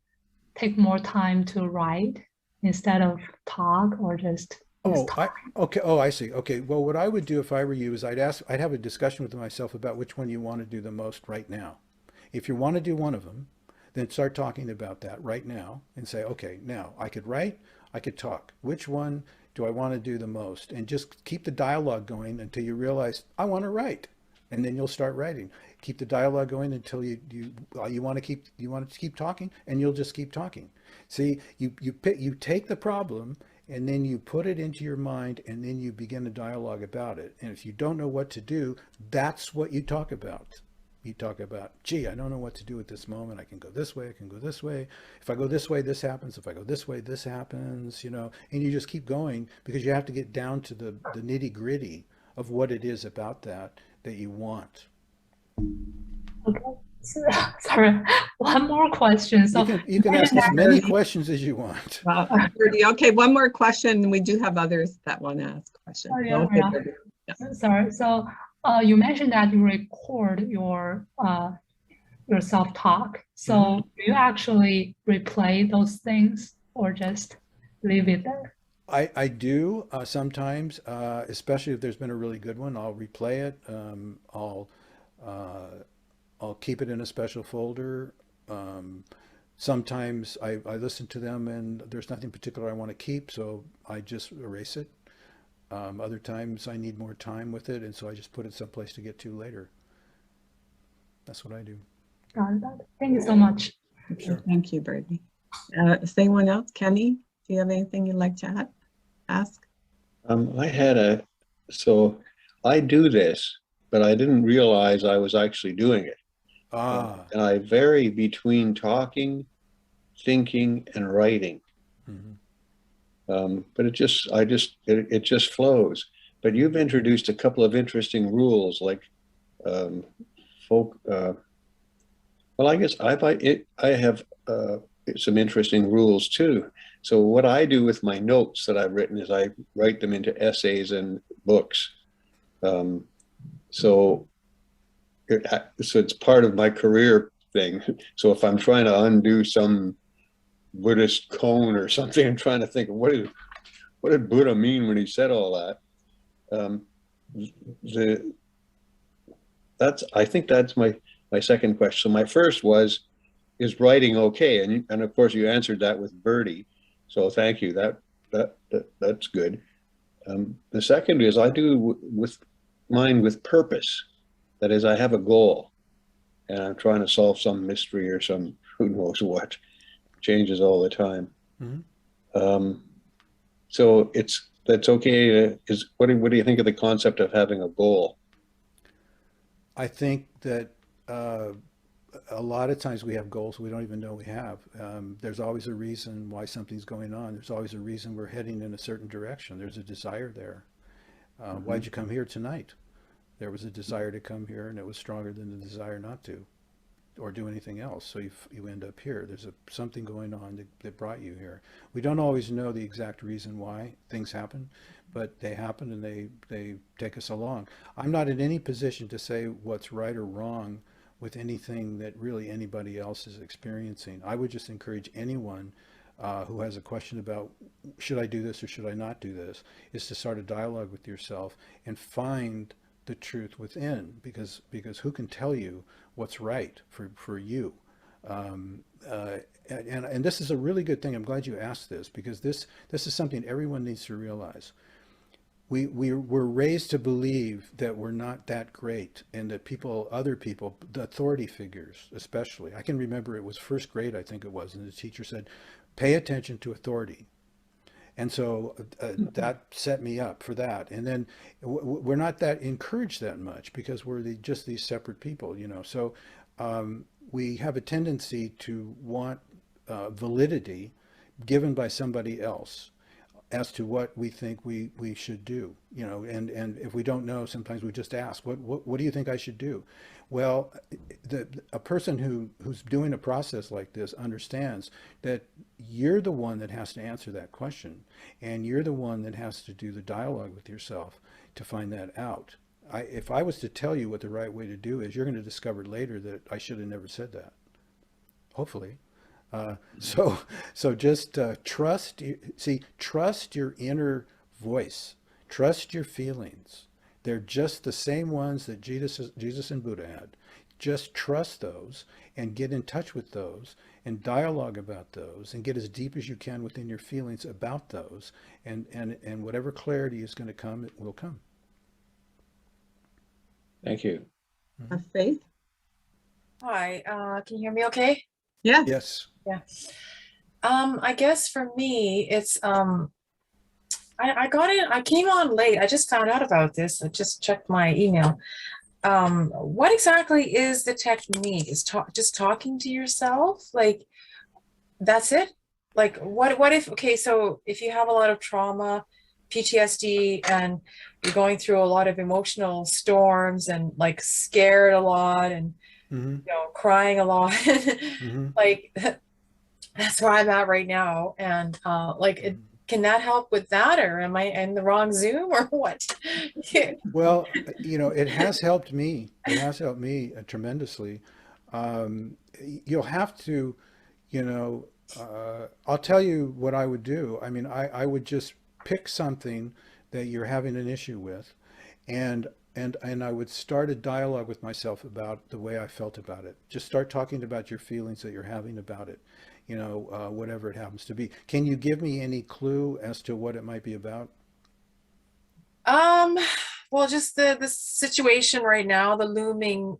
take more time to write instead of talk, or just talk? Okay. Oh, I see. Okay. Well, what I would do if I were you is I'd have a discussion with myself about which one you want to do the most right now. If you want to do one of them, then start talking about that right now and say, okay, now I could write, I could talk. Which one do I want to do the most? And just keep the dialogue going until you realize I want to write, and then you'll start writing. Keep the dialogue going until you want to keep talking, and you'll just keep talking. See, you take the problem and then you put it into your mind, and then you begin a dialogue about it. And if you don't know what to do, that's what you talk about. You talk about, gee, I don't know what to do at this moment. I can go this way, I can go this way. If I go this way, this happens. If I go this way, this happens, and you just keep going because you have to get down to the nitty gritty of what it is about that you want. Okay. Sorry, one more question. So you can ask as many questions as you want. Okay, one more question. We do have others that want to ask questions. Sorry. So you mentioned that you record your self-talk. So do you actually replay those things or just leave it there? I do sometimes, especially if there's been a really good one. I'll replay it. I'll keep it in a special folder. Sometimes I listen to them and there's nothing particular I want to keep, so I just erase it. Other times I need more time with it, and so I just put it someplace to get to later. That's what I do. Got it. Thank you so much. Sure. Thank you, Birdie. Is anyone else? Kenny, do you have anything you'd like to ask? So I do this, but I didn't realize I was actually doing it. And I vary between talking, thinking, and writing. But it just flows. But you've introduced a couple of interesting rules, like well, I guess I have some interesting rules too. So what I do with my notes that I've written is I write them into essays and books. So it's part of my career thing. So if I'm trying to undo some Buddhist koan or something, I'm trying to think of what did Buddha mean when he said all that. I think that's my second question. So my first is writing okay? And of course you answered that with Birdie. So thank you. That's good. The second is I do with mine with purpose. That is, I have a goal, and I'm trying to solve some mystery or some who knows what. Changes all the time. So that's okay. What do you think of the concept of having a goal? I think that a lot of times we have goals we don't even know we have. There's always a reason why something's going on. There's always a reason we're heading in a certain direction. There's a desire there. Why'd you come here tonight? There was a desire to come here, and it was stronger than the desire not to, or do anything else. So you end up here. There's something going on that brought you here. We don't always know the exact reason why things happen, but they happen and they take us along. I'm not in any position to say what's right or wrong with anything that really anybody else is experiencing. I would just encourage anyone who has a question about should I do this or should I not do this, is to start a dialogue with yourself and find the truth within, because who can tell you what's right for you? And this is a really good thing. I'm glad you asked this, because this is something everyone needs to realize. We're raised to believe that we're not that great, and that other people, the authority figures especially. I can remember it was first grade, I think it was, and the teacher said, pay attention to authority. And so that set me up for that. And then we're not that encouraged that much, because we're just these separate people, So we have a tendency to want validity given by somebody else as to what we think we should do, and if we don't know, sometimes we just ask, what do you think I should do? Well, a person who's doing a process like this understands that you're the one that has to answer that question, and you're the one that has to do the dialogue with yourself to find that out. If I was to tell you what the right way to do is, you're going to discover later that I should have never said that, hopefully. So just trust your inner voice, trust your feelings. They're just the same ones that Jesus and Buddha had. Just trust those and get in touch with those and dialogue about those and get as deep as you can within your feelings about those, and whatever clarity is going to come, it will come. Thank you. Faith? Hi, can you hear me okay? Yeah. Yes. Yeah. I guess for me, it's I came on late. I just found out about this. I just checked my email. What exactly is the technique? Is just talking to yourself? Like, that's it? Like, what if, okay, so if you have a lot of trauma, PTSD, and you're going through a lot of emotional storms and like scared a lot and crying a lot, like that's where I'm at right now. And can that help with that, or am I in the wrong Zoom or what? Well, it has helped me. It has helped me tremendously. You'll have to, I'll tell you what I would do. I mean, I would just pick something that you're having an issue with, and I would start a dialogue with myself about the way I felt about it. Just start talking about your feelings that you're having about it, whatever it happens to be. Can you give me any clue as to what it might be about? Well, just the situation right now, the looming,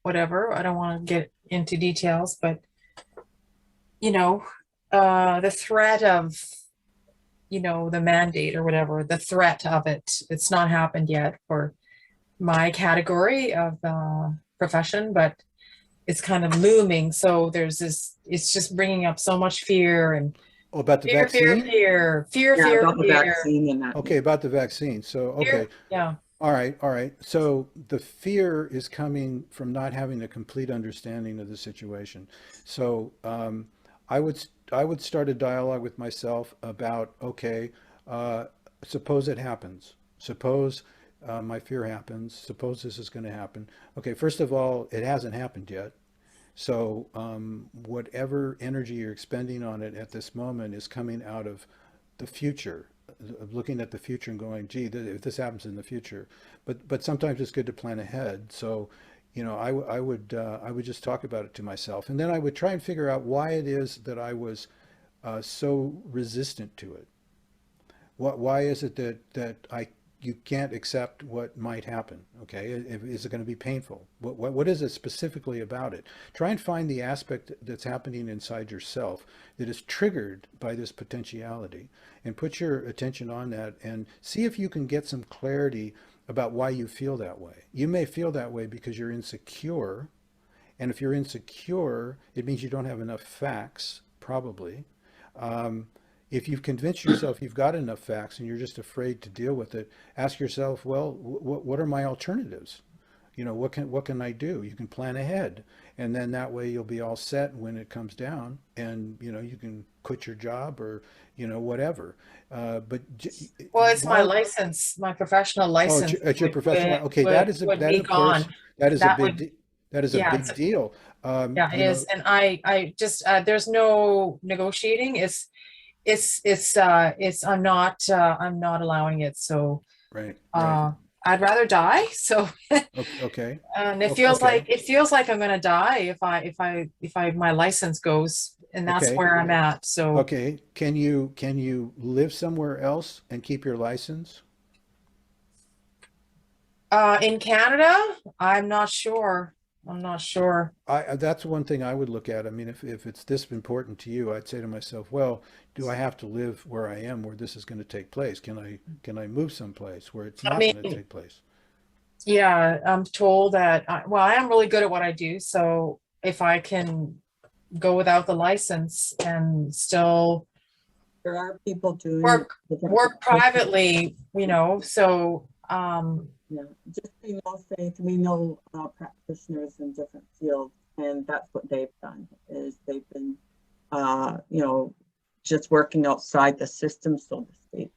whatever. I don't want to get into details, but the threat of, the mandate or whatever, the threat of it's not happened yet for my category of profession, but it's kind of looming. So there's this, it's just bringing up so much fear and about the fear, vaccine? Fear. About the vaccine and that. Okay, about the vaccine. So, okay. Fear, yeah. All right. So the fear is coming from not having a complete understanding of the situation. So I would start a dialogue with myself about, okay, suppose it happens. Suppose my fear happens. Suppose this is going to happen. Okay, first of all, it hasn't happened yet. So whatever energy you're expending on it at this moment is coming out of the future, of looking at the future and going, gee, if this happens in the future. But sometimes it's good to plan ahead. So, I would just talk about it to myself, and then I would try and figure out why it is that I was so resistant to it? Why is it that you can't accept what might happen? Okay, is it going to be painful? What is it specifically about it? Try and find the aspect that's happening inside yourself that is triggered by this potentiality, and put your attention on that, and see if you can get some clarity about why you feel that way. You may feel that way because you're insecure, and if you're insecure, it means you don't have enough facts, probably. If you've convinced yourself you've got enough facts and you're just afraid to deal with it, ask yourself, well, what are my alternatives? You know, what can I do? You can plan ahead, and then that way you'll be all set when it comes down, and you know, you can quit your job, or you know, whatever. Well, it's my license, my professional license. It's your professional. Okay, that is would that be of course gone. that is That a would, big that is a yeah, big deal. yeah, it You know, is. And I just, there's no negotiating. I'm not allowing it. So, right, right. I'd rather die. So, Okay. and it Okay. feels like I'm gonna die if my license goes, and that's Okay. where I'm at. So, Okay. Can you live somewhere else and keep your license? in Canada, I'm not sure. I'm not sure. That's one thing I would look at. I mean, if it's this important to you, I'd say to myself, well, do I have to live where I am, where this is going to take place? Can I move someplace where it's I not going to mean, take place? yeah, I'm told that, well, I am really good at what I do. So if I can go without the license and still There are people doing work different work privately, you know, so yeah, just so you know, Faith, we know practitioners in different fields, and that's what they've done, is they've been, you know, just working outside the system, so to speak.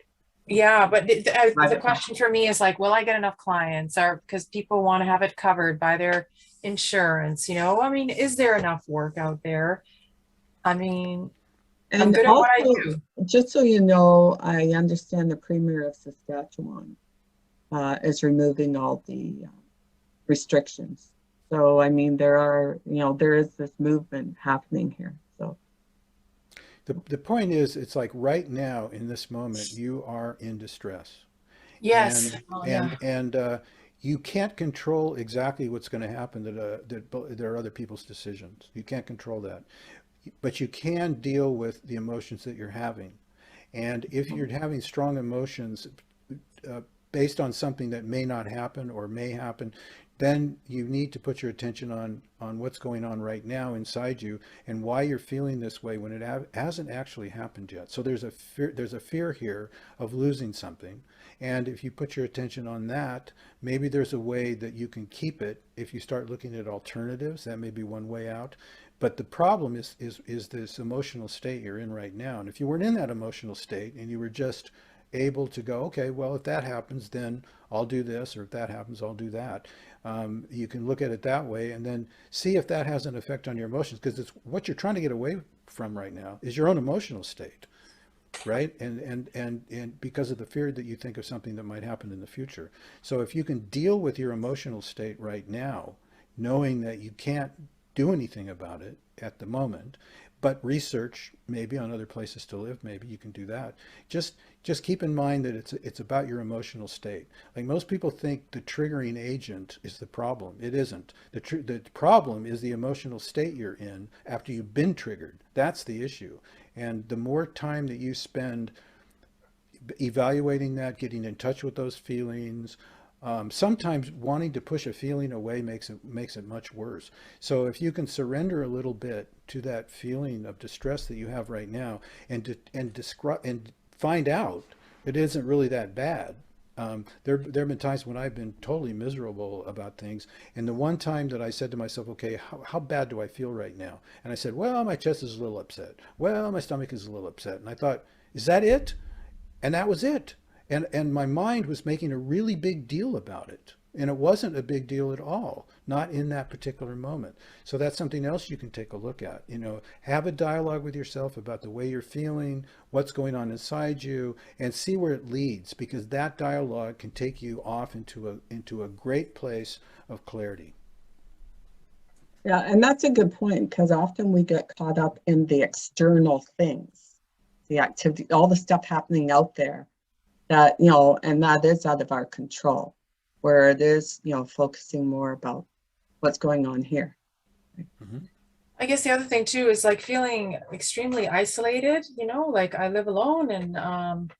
yeah, but the Right. question for me is like, will I get enough clients? Or because people want to have it covered by their insurance, you know? I mean, is there enough work out there? I mean, I'm And good at what I also, do. just so you know, I understand the Premier of Saskatchewan is removing all the restrictions. So, I mean, there is this movement happening here. So, The point is, it's like right now in this moment, you are in distress, Yes. and Oh, yeah. and you can't control exactly what's going to happen. That there are other people's decisions. You can't control that, but you can deal with the emotions that you're having. And if you're having strong emotions uh, based on something that may not happen or may happen, then you need to put your attention on what's going on right now inside you, and why you're feeling this way when it hasn't actually happened yet. So there's a fear here of losing something, and if you put your attention on that, maybe there's a way that you can keep it. If you start looking at alternatives, that may be one way out. But the problem is this emotional state you're in right now. And if you weren't in that emotional state and you were just able to go, okay, well, if that happens, then I'll do this, or if that happens, I'll do that. You can look at it that way, and then see if that has an effect on your emotions, because it's what you're trying to get away from right now is your own emotional state, right? And because of the fear that you think of something that might happen in the future. So if you can deal with your emotional state right now, knowing that you can't do anything about it at the moment, but research maybe on other places to live, maybe you can do that. Just keep in mind that it's about your emotional state. Like, most people think the triggering agent is the problem. It isn't. The problem is the emotional state you're in after you've been triggered. That's the issue. And the more time that you spend evaluating that, getting in touch with those feelings, sometimes wanting to push a feeling away makes it much worse. So if you can surrender a little bit to that feeling of distress that you have right now, and describe and find out it isn't really that bad. There have been times when I've been totally miserable about things, and the one time that I said to myself, okay, how bad do I feel right now? And I said, well, my chest is a little upset. Well, my stomach is a little upset. And I thought, is that it? And that was it. And my mind was making a really big deal about it. And it wasn't a big deal at all, not in that particular moment. So that's something else you can take a look at. You know, have a dialogue with yourself about the way you're feeling, what's going on inside you, and see where it leads, because that dialogue can take you off into a great place of clarity. yeah, and that's a good point, because often we get caught up in the external things. the activity, all the stuff happening out there that, you know, and that is out of our control, where it is, you know, focusing more about what's going on here. Mm-hmm. I guess the other thing too is like feeling extremely isolated, you know, like I live alone, and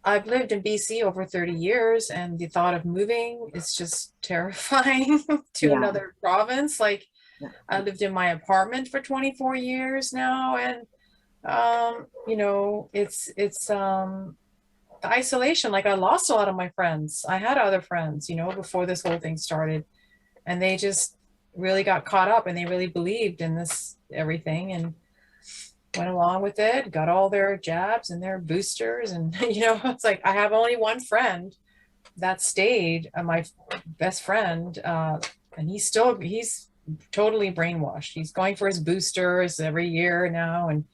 I've lived in BC over 30 years, and the thought of moving is just terrifying to Yeah. another province. Like Yeah. I lived in my apartment for 24 years now, and you know, it's the isolation. Like I lost a lot of my friends. I had other friends, you know, before this whole thing started, and they just really got caught up, and they really believed in this everything and went along with it, got all their jabs and their boosters, and you know, it's like I have only one friend that stayed, my best friend, and he's totally brainwashed. He's going for his boosters every year now, and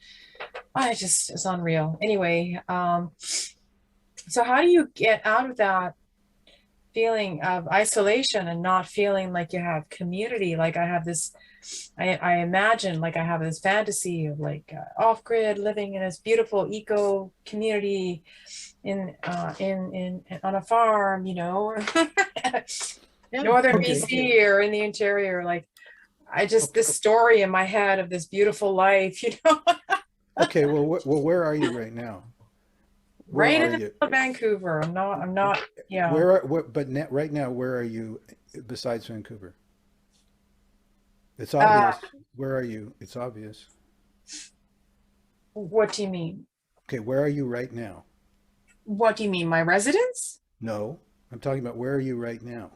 it's unreal. Anyway, so how do you get out of that feeling of isolation and not feeling like you have community? Like I have this, I imagine like I have this fantasy of like off-grid living in this beautiful eco community in on a farm, you know, northern Okay. BC or in the interior. Like I just, this story in my head of this beautiful life, you know. Okay, well, where are you right now? Where Right are in the you? middle of Vancouver. I'm not, yeah. Right now, where are you besides Vancouver? It's obvious. Where are you? It's obvious. What do you mean? Okay, where are you right now? What do you mean, my residence? No, I'm talking about where are you right now?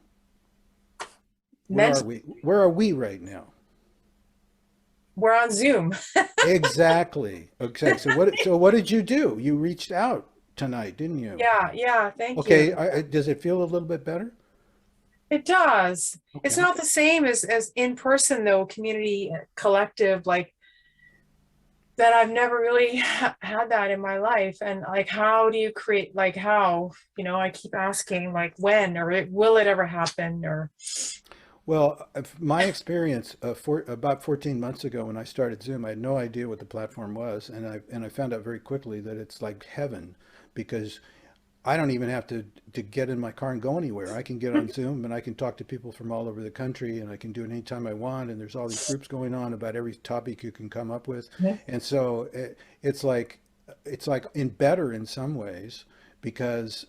Mental. Where are we right now? We're on Zoom. Exactly. Okay. So what did you do? You reached out tonight, didn't you? Yeah. Thank Okay. you. Does it feel a little bit better? It does. Okay. It's not the same as in person though, community collective, like that. I've never really had that in my life. And like, how do you create, like how, you know, I keep asking like when, or will it ever happen, or. Well, my experience about 14 months ago when I started Zoom, I had no idea what the platform was, and I found out very quickly that it's like heaven, because I don't even have to get in my car and go anywhere. I can get on Zoom and I can talk to people from all over the country, and I can do it anytime I want. And there's all these groups going on about every topic you can come up with, and so it's like better in some ways, because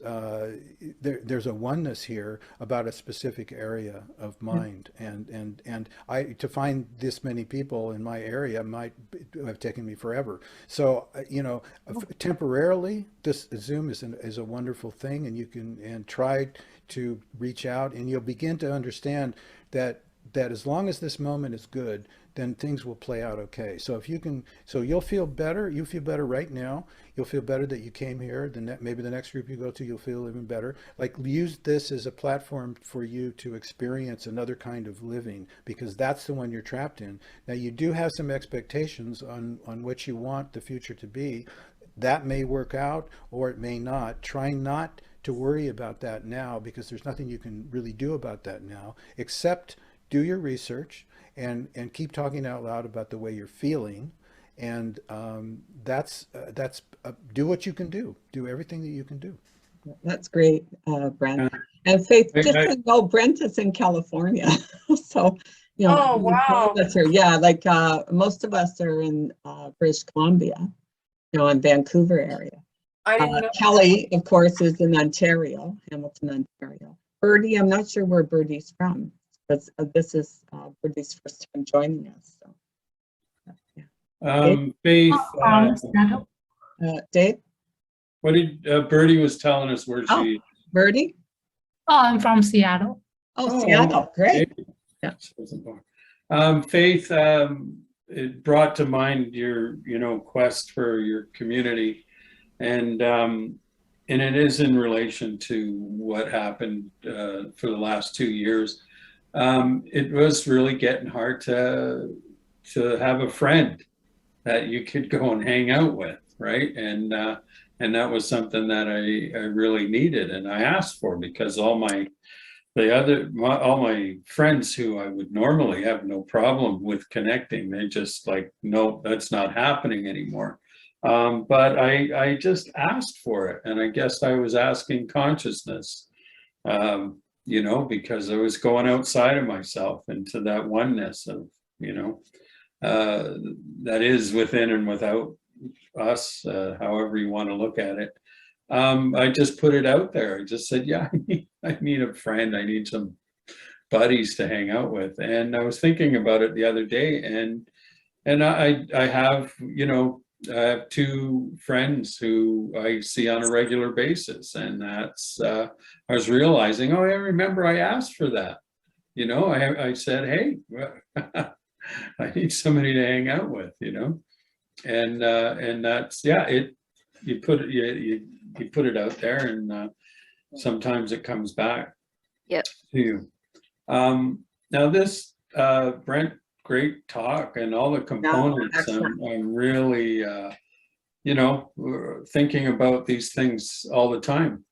there's a oneness here about a specific area of mind, and to find this many people in my area might have taken me forever. So you know, temporarily this Zoom is a wonderful thing, and you can try to reach out, and you'll begin to understand that as long as this moment is good, then things will play out okay. So if you can, so you'll feel better. You feel better right now. You'll feel better that you came here. Then maybe the next group you go to, you'll feel even better. Like, use this as a platform for you to experience another kind of living, because that's the one you're trapped in. Now, you do have some expectations on what you want the future to be. That may work out or it may not. Try not to worry about that now, because there's nothing you can really do about that now, except do your research and keep talking out loud about the way you're feeling. And do what you can do. Do everything that you can do. That's great, Brent. And Faith, just so you know, Brent is in California. So, you know, Oh, wow. yeah, like most of us are in British Columbia, you know, in Vancouver area. I didn't know. Kelly, of course, is in Ontario, Hamilton, Ontario. Birdie, I'm not sure where Birdie's from, but this is Birdie's first time joining us. So, yeah. Faith, Dave? what did Birdie was telling us where she? Birdie? Oh, I'm from Seattle. Oh, Seattle, great. Yeah. Faith, it brought to mind your, quest for your community, and it is in relation to what happened for the last 2 years. It was really getting hard to have a friend that you could go and hang out with, right? And that was something that I really needed, and I asked for, because all my friends who I would normally have no problem with connecting, they just like, no, that's not happening anymore. But I just asked for it, and I guess I was asking consciousness, you know, because I was going outside of myself into that oneness of, you know, that is within and without us, however you want to look at it. I just put it out there. I just said, yeah, I need a friend. I need some buddies to hang out with. And I was thinking about it the other day, and I have, you know, I have two friends who I see on a regular basis, and that's, I was realizing, oh, I remember I asked for that. You know, I said, hey, I need somebody to hang out with, you know, and that's, yeah, you put it, you put it out there, and sometimes it comes back Yep. to you. Now this, Brent, great talk, and all the components. excellent. I'm really, you know, thinking about these things all the time.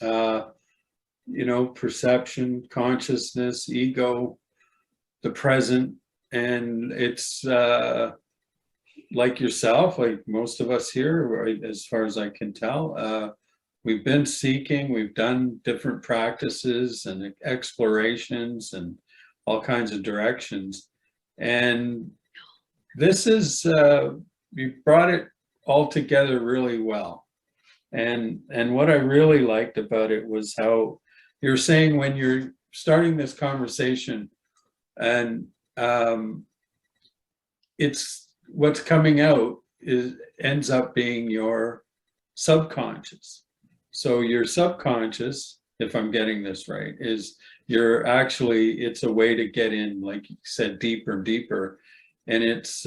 You know, perception, consciousness, ego, the present, and it's like yourself, like most of us here, as far as I can tell, we've been seeking, we've done different practices and explorations and all kinds of directions. And this is, you brought it all together really well. And what I really liked about it was how you're saying when you're starting this conversation, and it's what's coming out ends up being your subconscious. So your subconscious, if I'm getting this right, is you're actually, it's a way to get in, like you said, deeper and deeper. And it's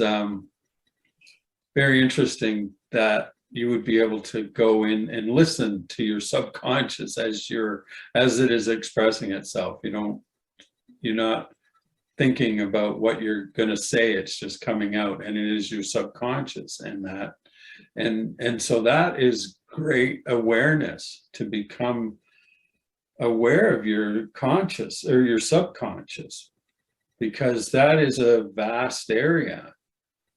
very interesting that you would be able to go in and listen to your subconscious as it is expressing itself. You're not thinking about what you're going to say, it's just coming out, and it is your subconscious. And so that is great awareness, to become aware of your conscious or your subconscious, because that is a vast area.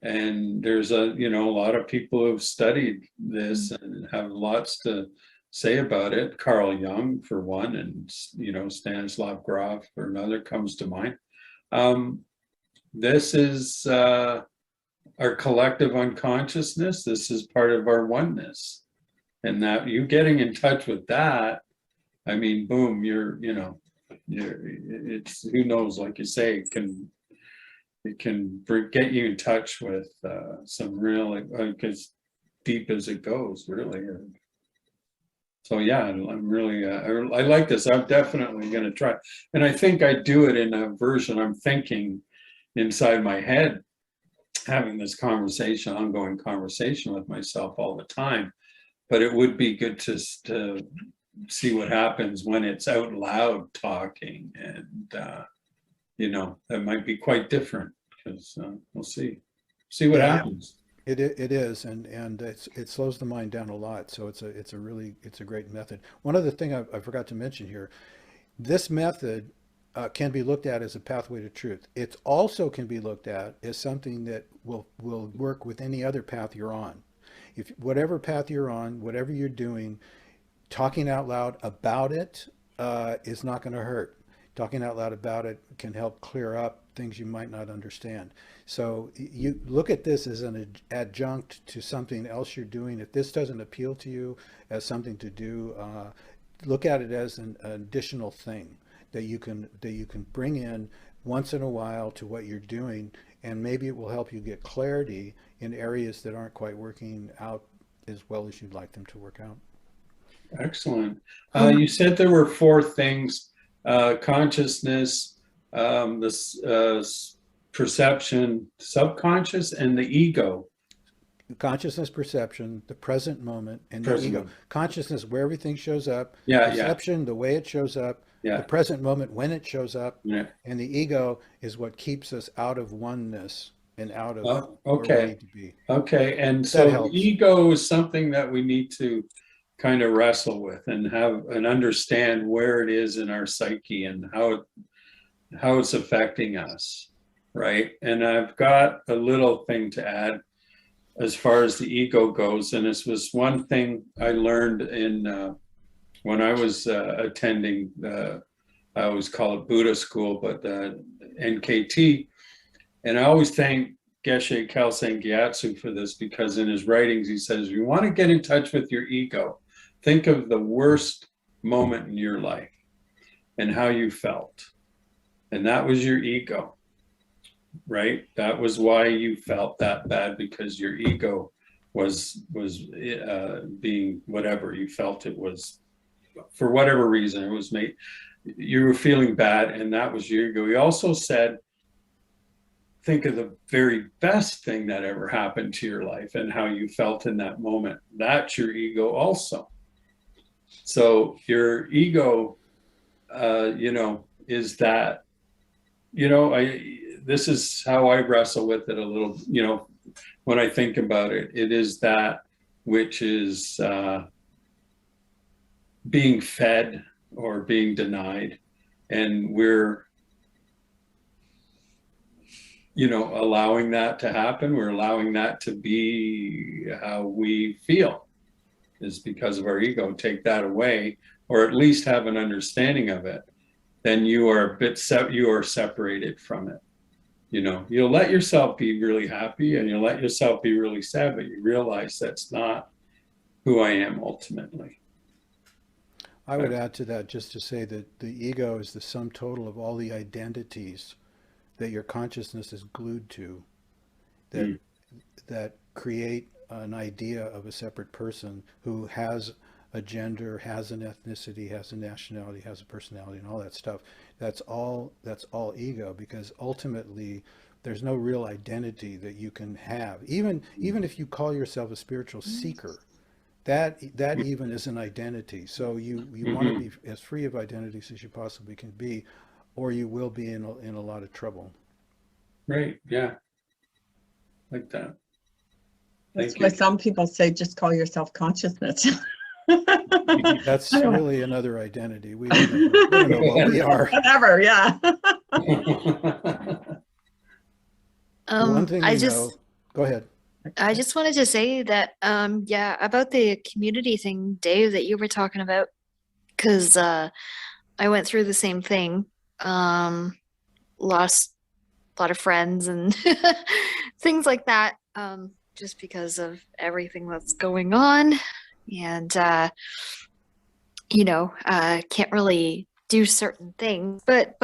And there's a lot of people who've studied this and have lots to say about it. Carl Jung, for one, and Stanislav Grof, for another, comes to mind. This is our collective unconsciousness. This is part of our oneness, and that you getting in touch with that, I mean, boom, it's, who knows, like you say, it can get you in touch with some really, as deep as it goes, really. So yeah, I'm really, I like this. I'm definitely going to try. And I think I do it in a version I'm thinking inside my head, having this conversation, ongoing conversation with myself all the time. But it would be good to see what happens when it's out loud talking. And, that might be quite different, because we'll see what happens. It is, and it slows the mind down a lot. So it's a great method. One other thing I forgot to mention here, this method can be looked at as a pathway to truth. It also can be looked at as something that will work with any other path you're on. If whatever path you're on, whatever you're doing, talking out loud about it is not going to hurt. Talking out loud about it can help clear up things you might not understand. So you look at this as an adjunct to something else you're doing. If this doesn't appeal to you as something to do, look at it as an additional thing that you can bring in once in a while to what you're doing, and maybe it will help you get clarity in areas that aren't quite working out as well as you'd like them to work out. Excellent. You said there were 4 things: consciousness, this perception, subconscious, and the ego. Consciousness, perception, the present moment, and the ego. Consciousness, where everything shows up. Perception, the way it shows up. The present moment, when it shows up. And the ego is what keeps us out of oneness and out of where we need to be. Okay, and so ego is something that we need to kind of wrestle with and have and understand where it is in our psyche and how it's affecting us, right? And I've got a little thing to add. as far as the ego goes. And this was one thing I learned in when I was attending, I always call it Buddha school, but NKT. And I always thank Geshe Kelsang Gyatso for this, because in his writings, he says, if you want to get in touch with your ego, think of the worst moment in your life and how you felt. And that was your ego, right? That was why you felt that bad, because your ego was being whatever you felt it was, for whatever reason it was made, you were feeling bad, and that was your ego. He also said, think of the very best thing that ever happened to your life and how you felt in that moment. That's your ego also. So your ego, is that, this is how I wrestle with it a little, when I think about it. It is that which is being fed or being denied, and we're allowing that to happen. We're allowing that to be how we feel, is because of our ego. Take that away, or at least have an understanding of it, then you are you are separated from it. You'll let yourself be really happy, and you'll let yourself be really sad, but you realize that's not who I am ultimately. I would add to that just to say that the ego is the sum total of all the identities that your consciousness is glued to, that create an idea of a separate person who has a gender, has an ethnicity, has a nationality, has a personality, and all that stuff. That's all ego, because ultimately there's no real identity that you can have. Even if you call yourself a spiritual seeker, that even is an identity. So you want to be as free of identities as you possibly can be, or you will be in a lot of trouble. Right. Yeah. Like that. That's why some people say just call yourself consciousness. That's really another identity. We don't know what we are. Whatever, yeah. One thing go ahead. I just wanted to say that, about the community thing, Dave, that you were talking about, because I went through the same thing, lost a lot of friends and things like that, just because of everything that's going on, and can't really do certain things, but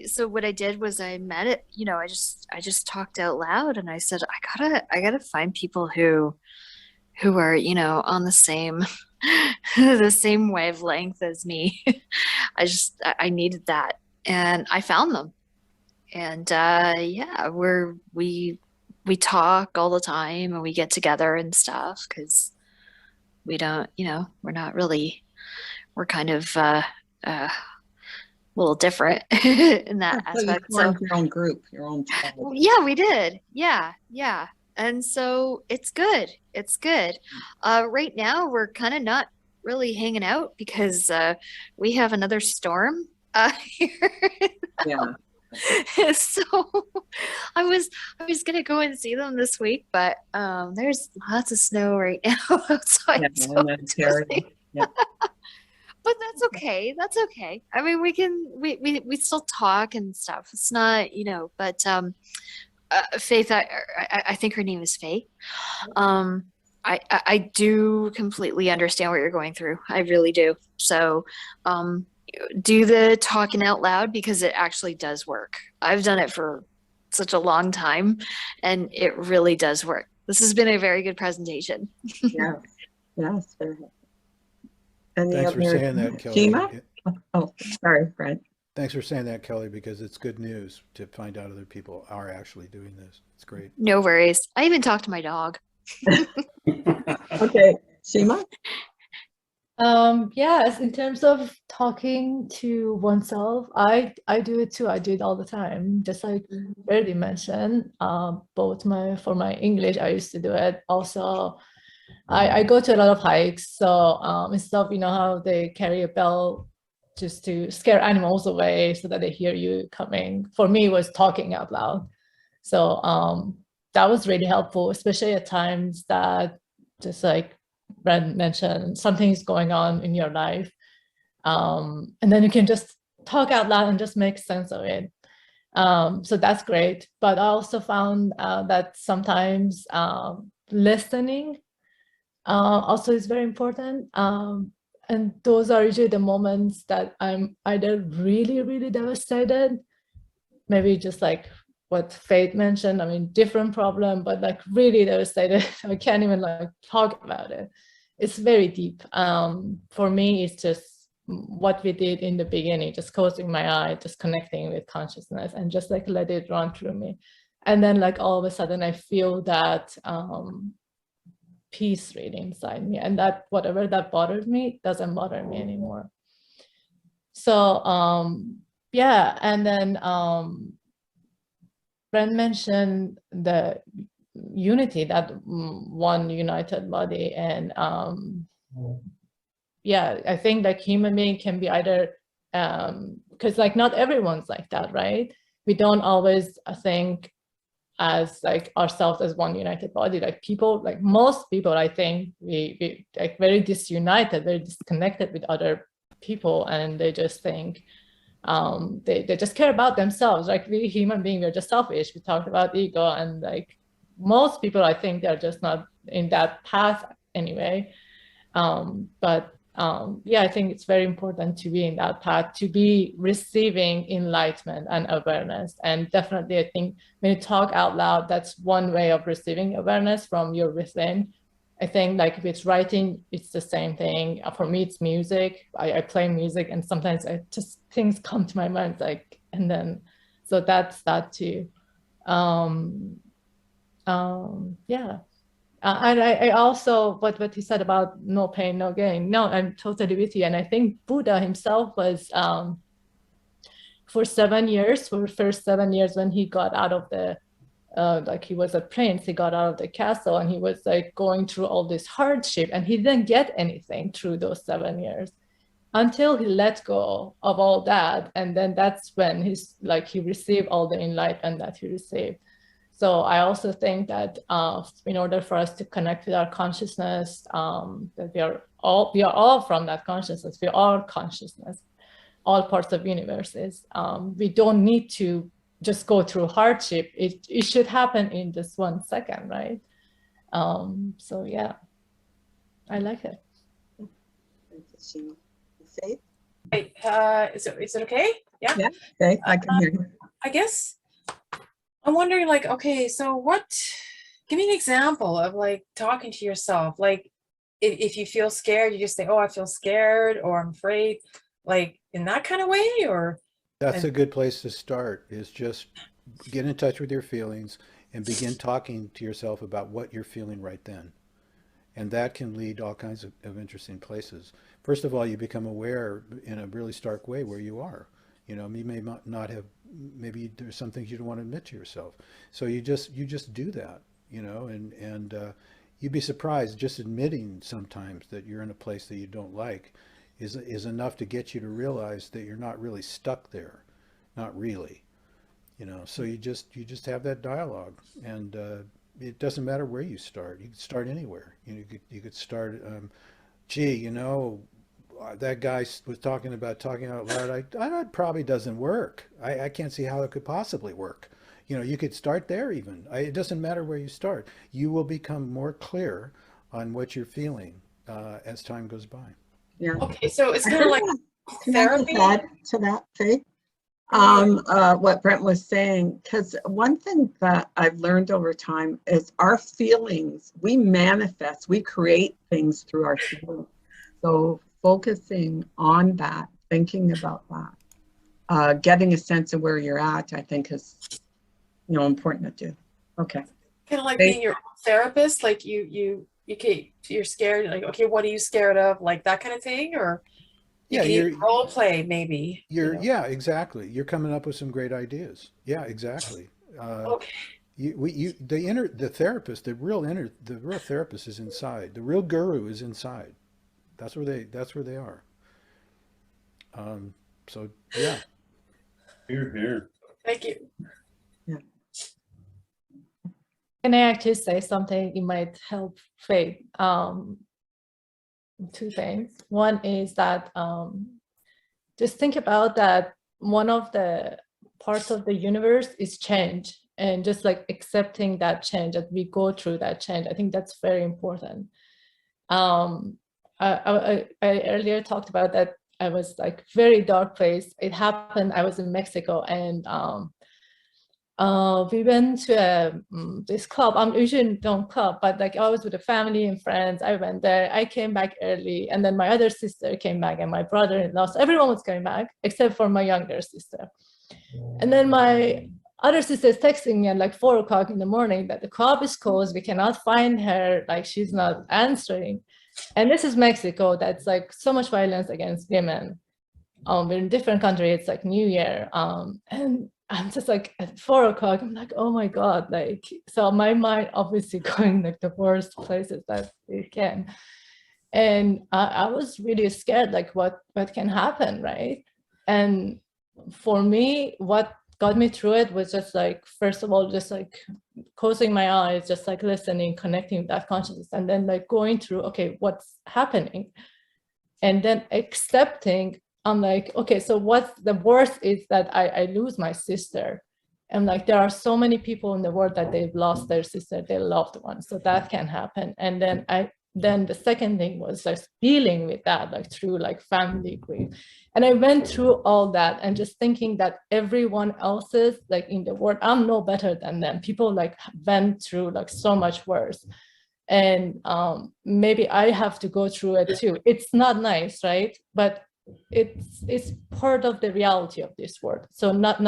so what I did was I met it, I just talked out loud, and I said, I gotta find people who are, on the same the same wavelength as me. I needed that, and I found them. And we talk all the time, and we get together and stuff, because we don't, we're kind of a little different in that aspect. So you formed your own group, your own tribe. Yeah, we did. Yeah. And so it's good. Right now we're kind of not really hanging out, because we have another storm here. Yeah. So I was gonna go and see them this week, but there's lots of snow right now outside. Yeah, so and that's scary. Yeah. But that's okay. I mean, we still talk and stuff. It's not, but Faith, I think her name is Faith. I do completely understand what you're going through. I really do. So do the talking out loud, because it actually does work. I've done it for such a long time, and it really does work. This has been a very good presentation. Yeah. Yes. Thanks for saying that, Kelly. Shima? Oh, sorry, Brent. Thanks for saying that, Kelly, because it's good news to find out other people are actually doing this. It's great. No worries. I even talked to my dog. Okay, Shima? Yes, in terms of talking to oneself, I do it too. I do it all the time. Just like already mentioned, both for my English, I used to do it. Also, I go to a lot of hikes. So instead of, how they carry a bell just to scare animals away so that they hear you coming, for me, it was talking out loud. So that was really helpful, especially at times that, just like Brent mentioned, something's going on in your life. And then you can just talk out loud and just make sense of it. So that's great. But I also found that sometimes listening also is very important. And those are usually the moments that I'm either really, really devastated, maybe just like what Faith mentioned, I mean, different problem, but like really devastated. I can't even like talk about it. It's very deep. For me, it's just what we did in the beginning, just closing my eye, just connecting with consciousness and just like let it run through me. And then like all of a sudden I feel that peace really inside me, and that whatever that bothered me doesn't bother me anymore. So yeah, and then Brent mentioned the unity, that one united body, and yeah, I think like human being can be either, because like not everyone's like that, right? We don't always think as like ourselves as one united body. Like people, like most people, I think we like very disunited, very disconnected with other people, and they just think they just care about themselves. Like we human beings, we're just selfish. We talked about ego, and like most people, I think they're just not in that path anyway. Yeah, I think it's very important to be in that path, to be receiving enlightenment and awareness. And definitely, I think when you talk out loud, that's one way of receiving awareness from your within. I think like if it's writing, it's the same thing. For me, it's music. I play music, and sometimes I just things come to my mind, like, and then, so that's that too. Yeah. And I also, what he said about no pain, no gain. No, I'm totally with you. And I think Buddha himself was, for 7 years, for the first 7 years when he got out of the, like he was a prince, he got out of the castle, and he was like going through all this hardship, and he didn't get anything through those 7 years until he let go of all that. And then that's when he's like, he received all the enlightenment that he received. So I also think that in order for us to connect with our consciousness, that we are all from that consciousness. We are consciousness, all parts of universes. We don't need to just go through hardship. It should happen in just 1 second, right? So yeah, I like it. Thank you, Sheila. Faith? Hey, is it okay? Yeah. Yeah, Faith, I can hear you. I guess I'm wondering, like, okay, so give me an example of like talking to yourself. Like if you feel scared, you just say, oh, I feel scared, or I'm afraid, like in that kind of way, or? That's a good place to start, is just get in touch with your feelings and begin talking to yourself about what you're feeling right then. And that can lead all kinds of interesting places. First of all, you become aware in a really stark way where you are. You know, you may not have, maybe there's some things you don't want to admit to yourself. So you just do that, you know, and you'd be surprised, just admitting sometimes that you're in a place that you don't like is enough to get you to realize that you're not really stuck there, not really, you know. So you just have that dialogue, and it doesn't matter where you start. You could start anywhere. You know, you could start, gee, you know, that guy was talking out loud. That probably doesn't work. I can't see how it could possibly work. You know, you could start there even. It doesn't matter where you start. You will become more clear on what you're feeling as time goes by. Yeah. Okay, so it's kind of like therapy. Can I add to that, Faith? What Brent was saying, because one thing that I've learned over time is our feelings, we manifest, we create things through our feelings. So focusing on that, thinking about that, getting a sense of where you're at, I think is, you know, important to do. Okay. Kind of like being your own therapist, like you're scared, like, okay, what are you scared of, like that kind of thing, or Yeah, you role play maybe. Yeah, exactly. You're coming up with some great ideas. Yeah, exactly. Okay. The therapist, the real therapist is inside. The real guru is inside. That's where they are. So yeah. Here. Thank you. Yeah. Can I actually say something? It might help Faith. Two things. One is that just think about that one of the parts of the universe is change, and just like accepting that change, that we go through that change. I think that's very important. I earlier talked about that I was like very dark place. It happened, I was in Mexico, and we went to this club. I'm usually don't club, but like I was with a family and friends. I went there. I came back early, and then my other sister came back, and my brother-in-law. So everyone was coming back except for my younger sister. And then my other sister is texting me at like 4 o'clock in the morning that the club is closed. We cannot find her. Like she's not answering. And this is Mexico. That's like so much violence against women. We're in a different country. It's like New Year. And I'm just like at 4 o'clock, I'm like, oh my God. Like, so my mind obviously going like the worst places that it can. And I was really scared, like what can happen, right? And for me, what got me through it was just like, first of all, just like closing my eyes, just like listening, connecting with that consciousness, and then like going through, okay, what's happening? And then accepting, I'm like, okay, so what's the worst is that I lose my sister. And like, there are so many people in the world that they've lost their sister, their loved one. So that can happen. And then the second thing was just dealing with that, like through like family grief. And I went through all that and just thinking that everyone else's like in the world, I'm no better than them. People like went through like so much worse. And maybe I have to go through it too. It's not nice, right? But it's part of the reality of this world. So not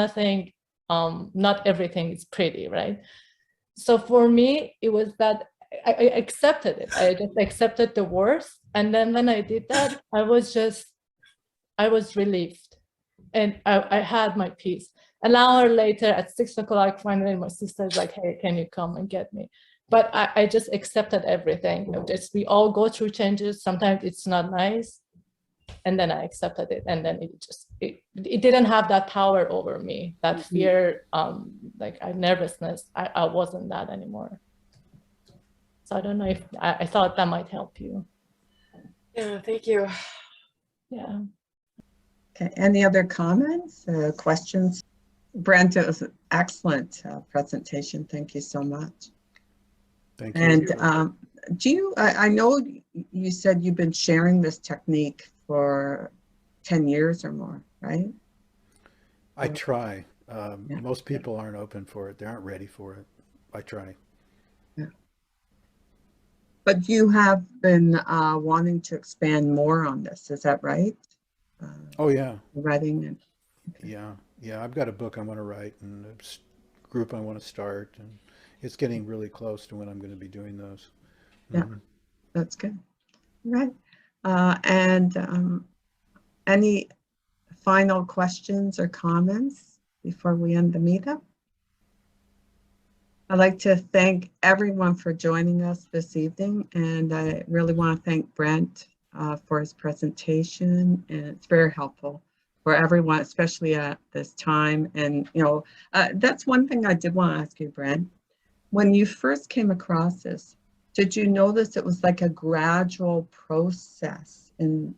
everything is pretty, right? So for me, it was that I accepted it. I just accepted the worst. And then when I did that, I was relieved. And I had my peace. An hour later at 6 o'clock, finally my sister's like, hey, can you come and get me? But I just accepted everything. We all go through changes. Sometimes it's not nice. And then I accepted it. And then it didn't have that power over me, that fear, like nervousness. I wasn't that anymore. So I don't know if I thought that might help you. Yeah, thank you. Yeah. Okay, any other comments, questions? Brent, it was an excellent presentation. Thank you so much. Thank you. And I know you said you've been sharing this technique for 10 years or more, right? I try. Most people aren't open for it. They aren't ready for it. I try. Yeah. But you have been wanting to expand more on this. Is that right? Oh, yeah. Writing and Okay. Yeah. I've got a book I want to write and a group I want to start, and it's getting really close to when I'm going to be doing those. Yeah, that's good. Right. And any final questions or comments before we end the meetup? I'd like to thank everyone for joining us this evening, and I really want to thank Brent for his presentation, and it's very helpful for everyone, especially at this time. And that's one thing I did want to ask you, Brent. When you first came across this, did you notice it was like a gradual process in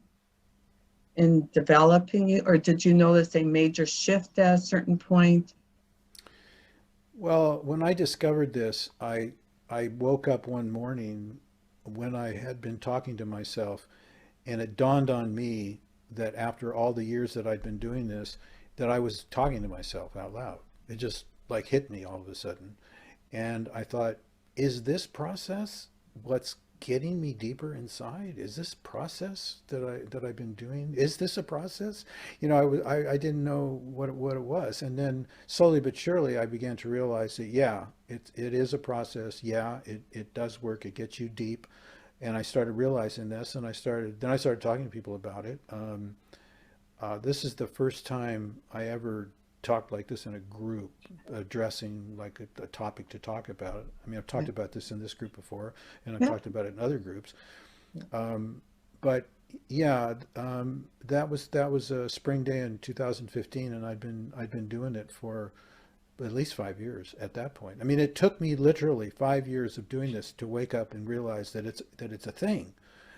developing it, or did you notice a major shift at a certain point? Well, when I discovered this, I woke up one morning when I had been talking to myself, and it dawned on me that after all the years that I'd been doing this, that I was talking to myself out loud. It just like hit me all of a sudden. And I thought, is this process what's getting me deeper inside? Is this process that I've been doing? Is this a process? I didn't know what it was. And then slowly but surely I began to realize that, yeah, it is a process. Yeah, it does work. It gets you deep. And I started realizing this, and I started talking to people about it. This is the first time I ever talked like this in a group, addressing like a topic to talk about. I mean, I've talked about this in this group before, and I've talked about it in other groups. But yeah, that was a spring day in 2015, and I'd been doing it for at least 5 years at that point. I mean, it took me literally 5 years of doing this to wake up and realize that it's a thing.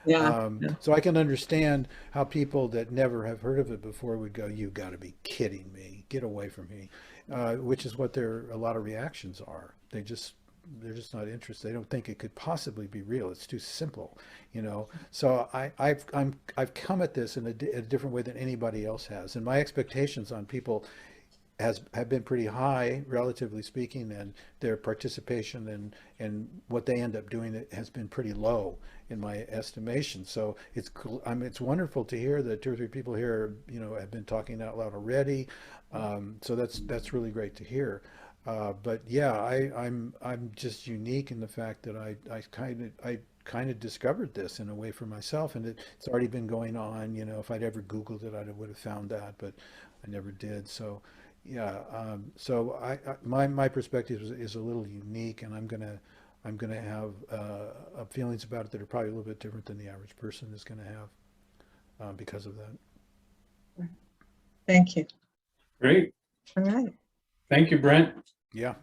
Yeah. So I can understand how people that never have heard of it before would go, "You got to be kidding me! Get away from me," which is what a lot of reactions are. They're just not interested. They don't think it could possibly be real. It's too simple, you know. So I've come at this in a different way than anybody else has, and my expectations on people have been pretty high, relatively speaking, and their participation and what they end up doing has been pretty low in my estimation. So it's wonderful to hear that 2 or 3 people here, you know, have been talking out loud already. So that's really great to hear. But yeah, I'm just unique in the fact that I kind of discovered this in a way for myself, and it's already been going on. You know, if I'd ever Googled it, I would have found that, but I never did. So yeah, so my perspective is a little unique, and I'm gonna have feelings about it that are probably a little bit different than the average person is going to have because of that. Thank you. Great. All right. Thank you, Brent. Yeah.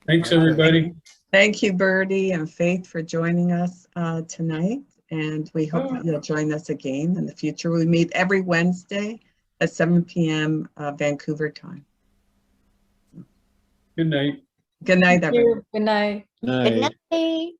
Thanks, My pleasure. everybody. Thank you, Birdie and Faith, for joining us tonight. And we hope that you'll join us again in the future. We meet every Wednesday at 7 p.m. Vancouver time. Good night. Good night, everyone. Good night. Night. Good night.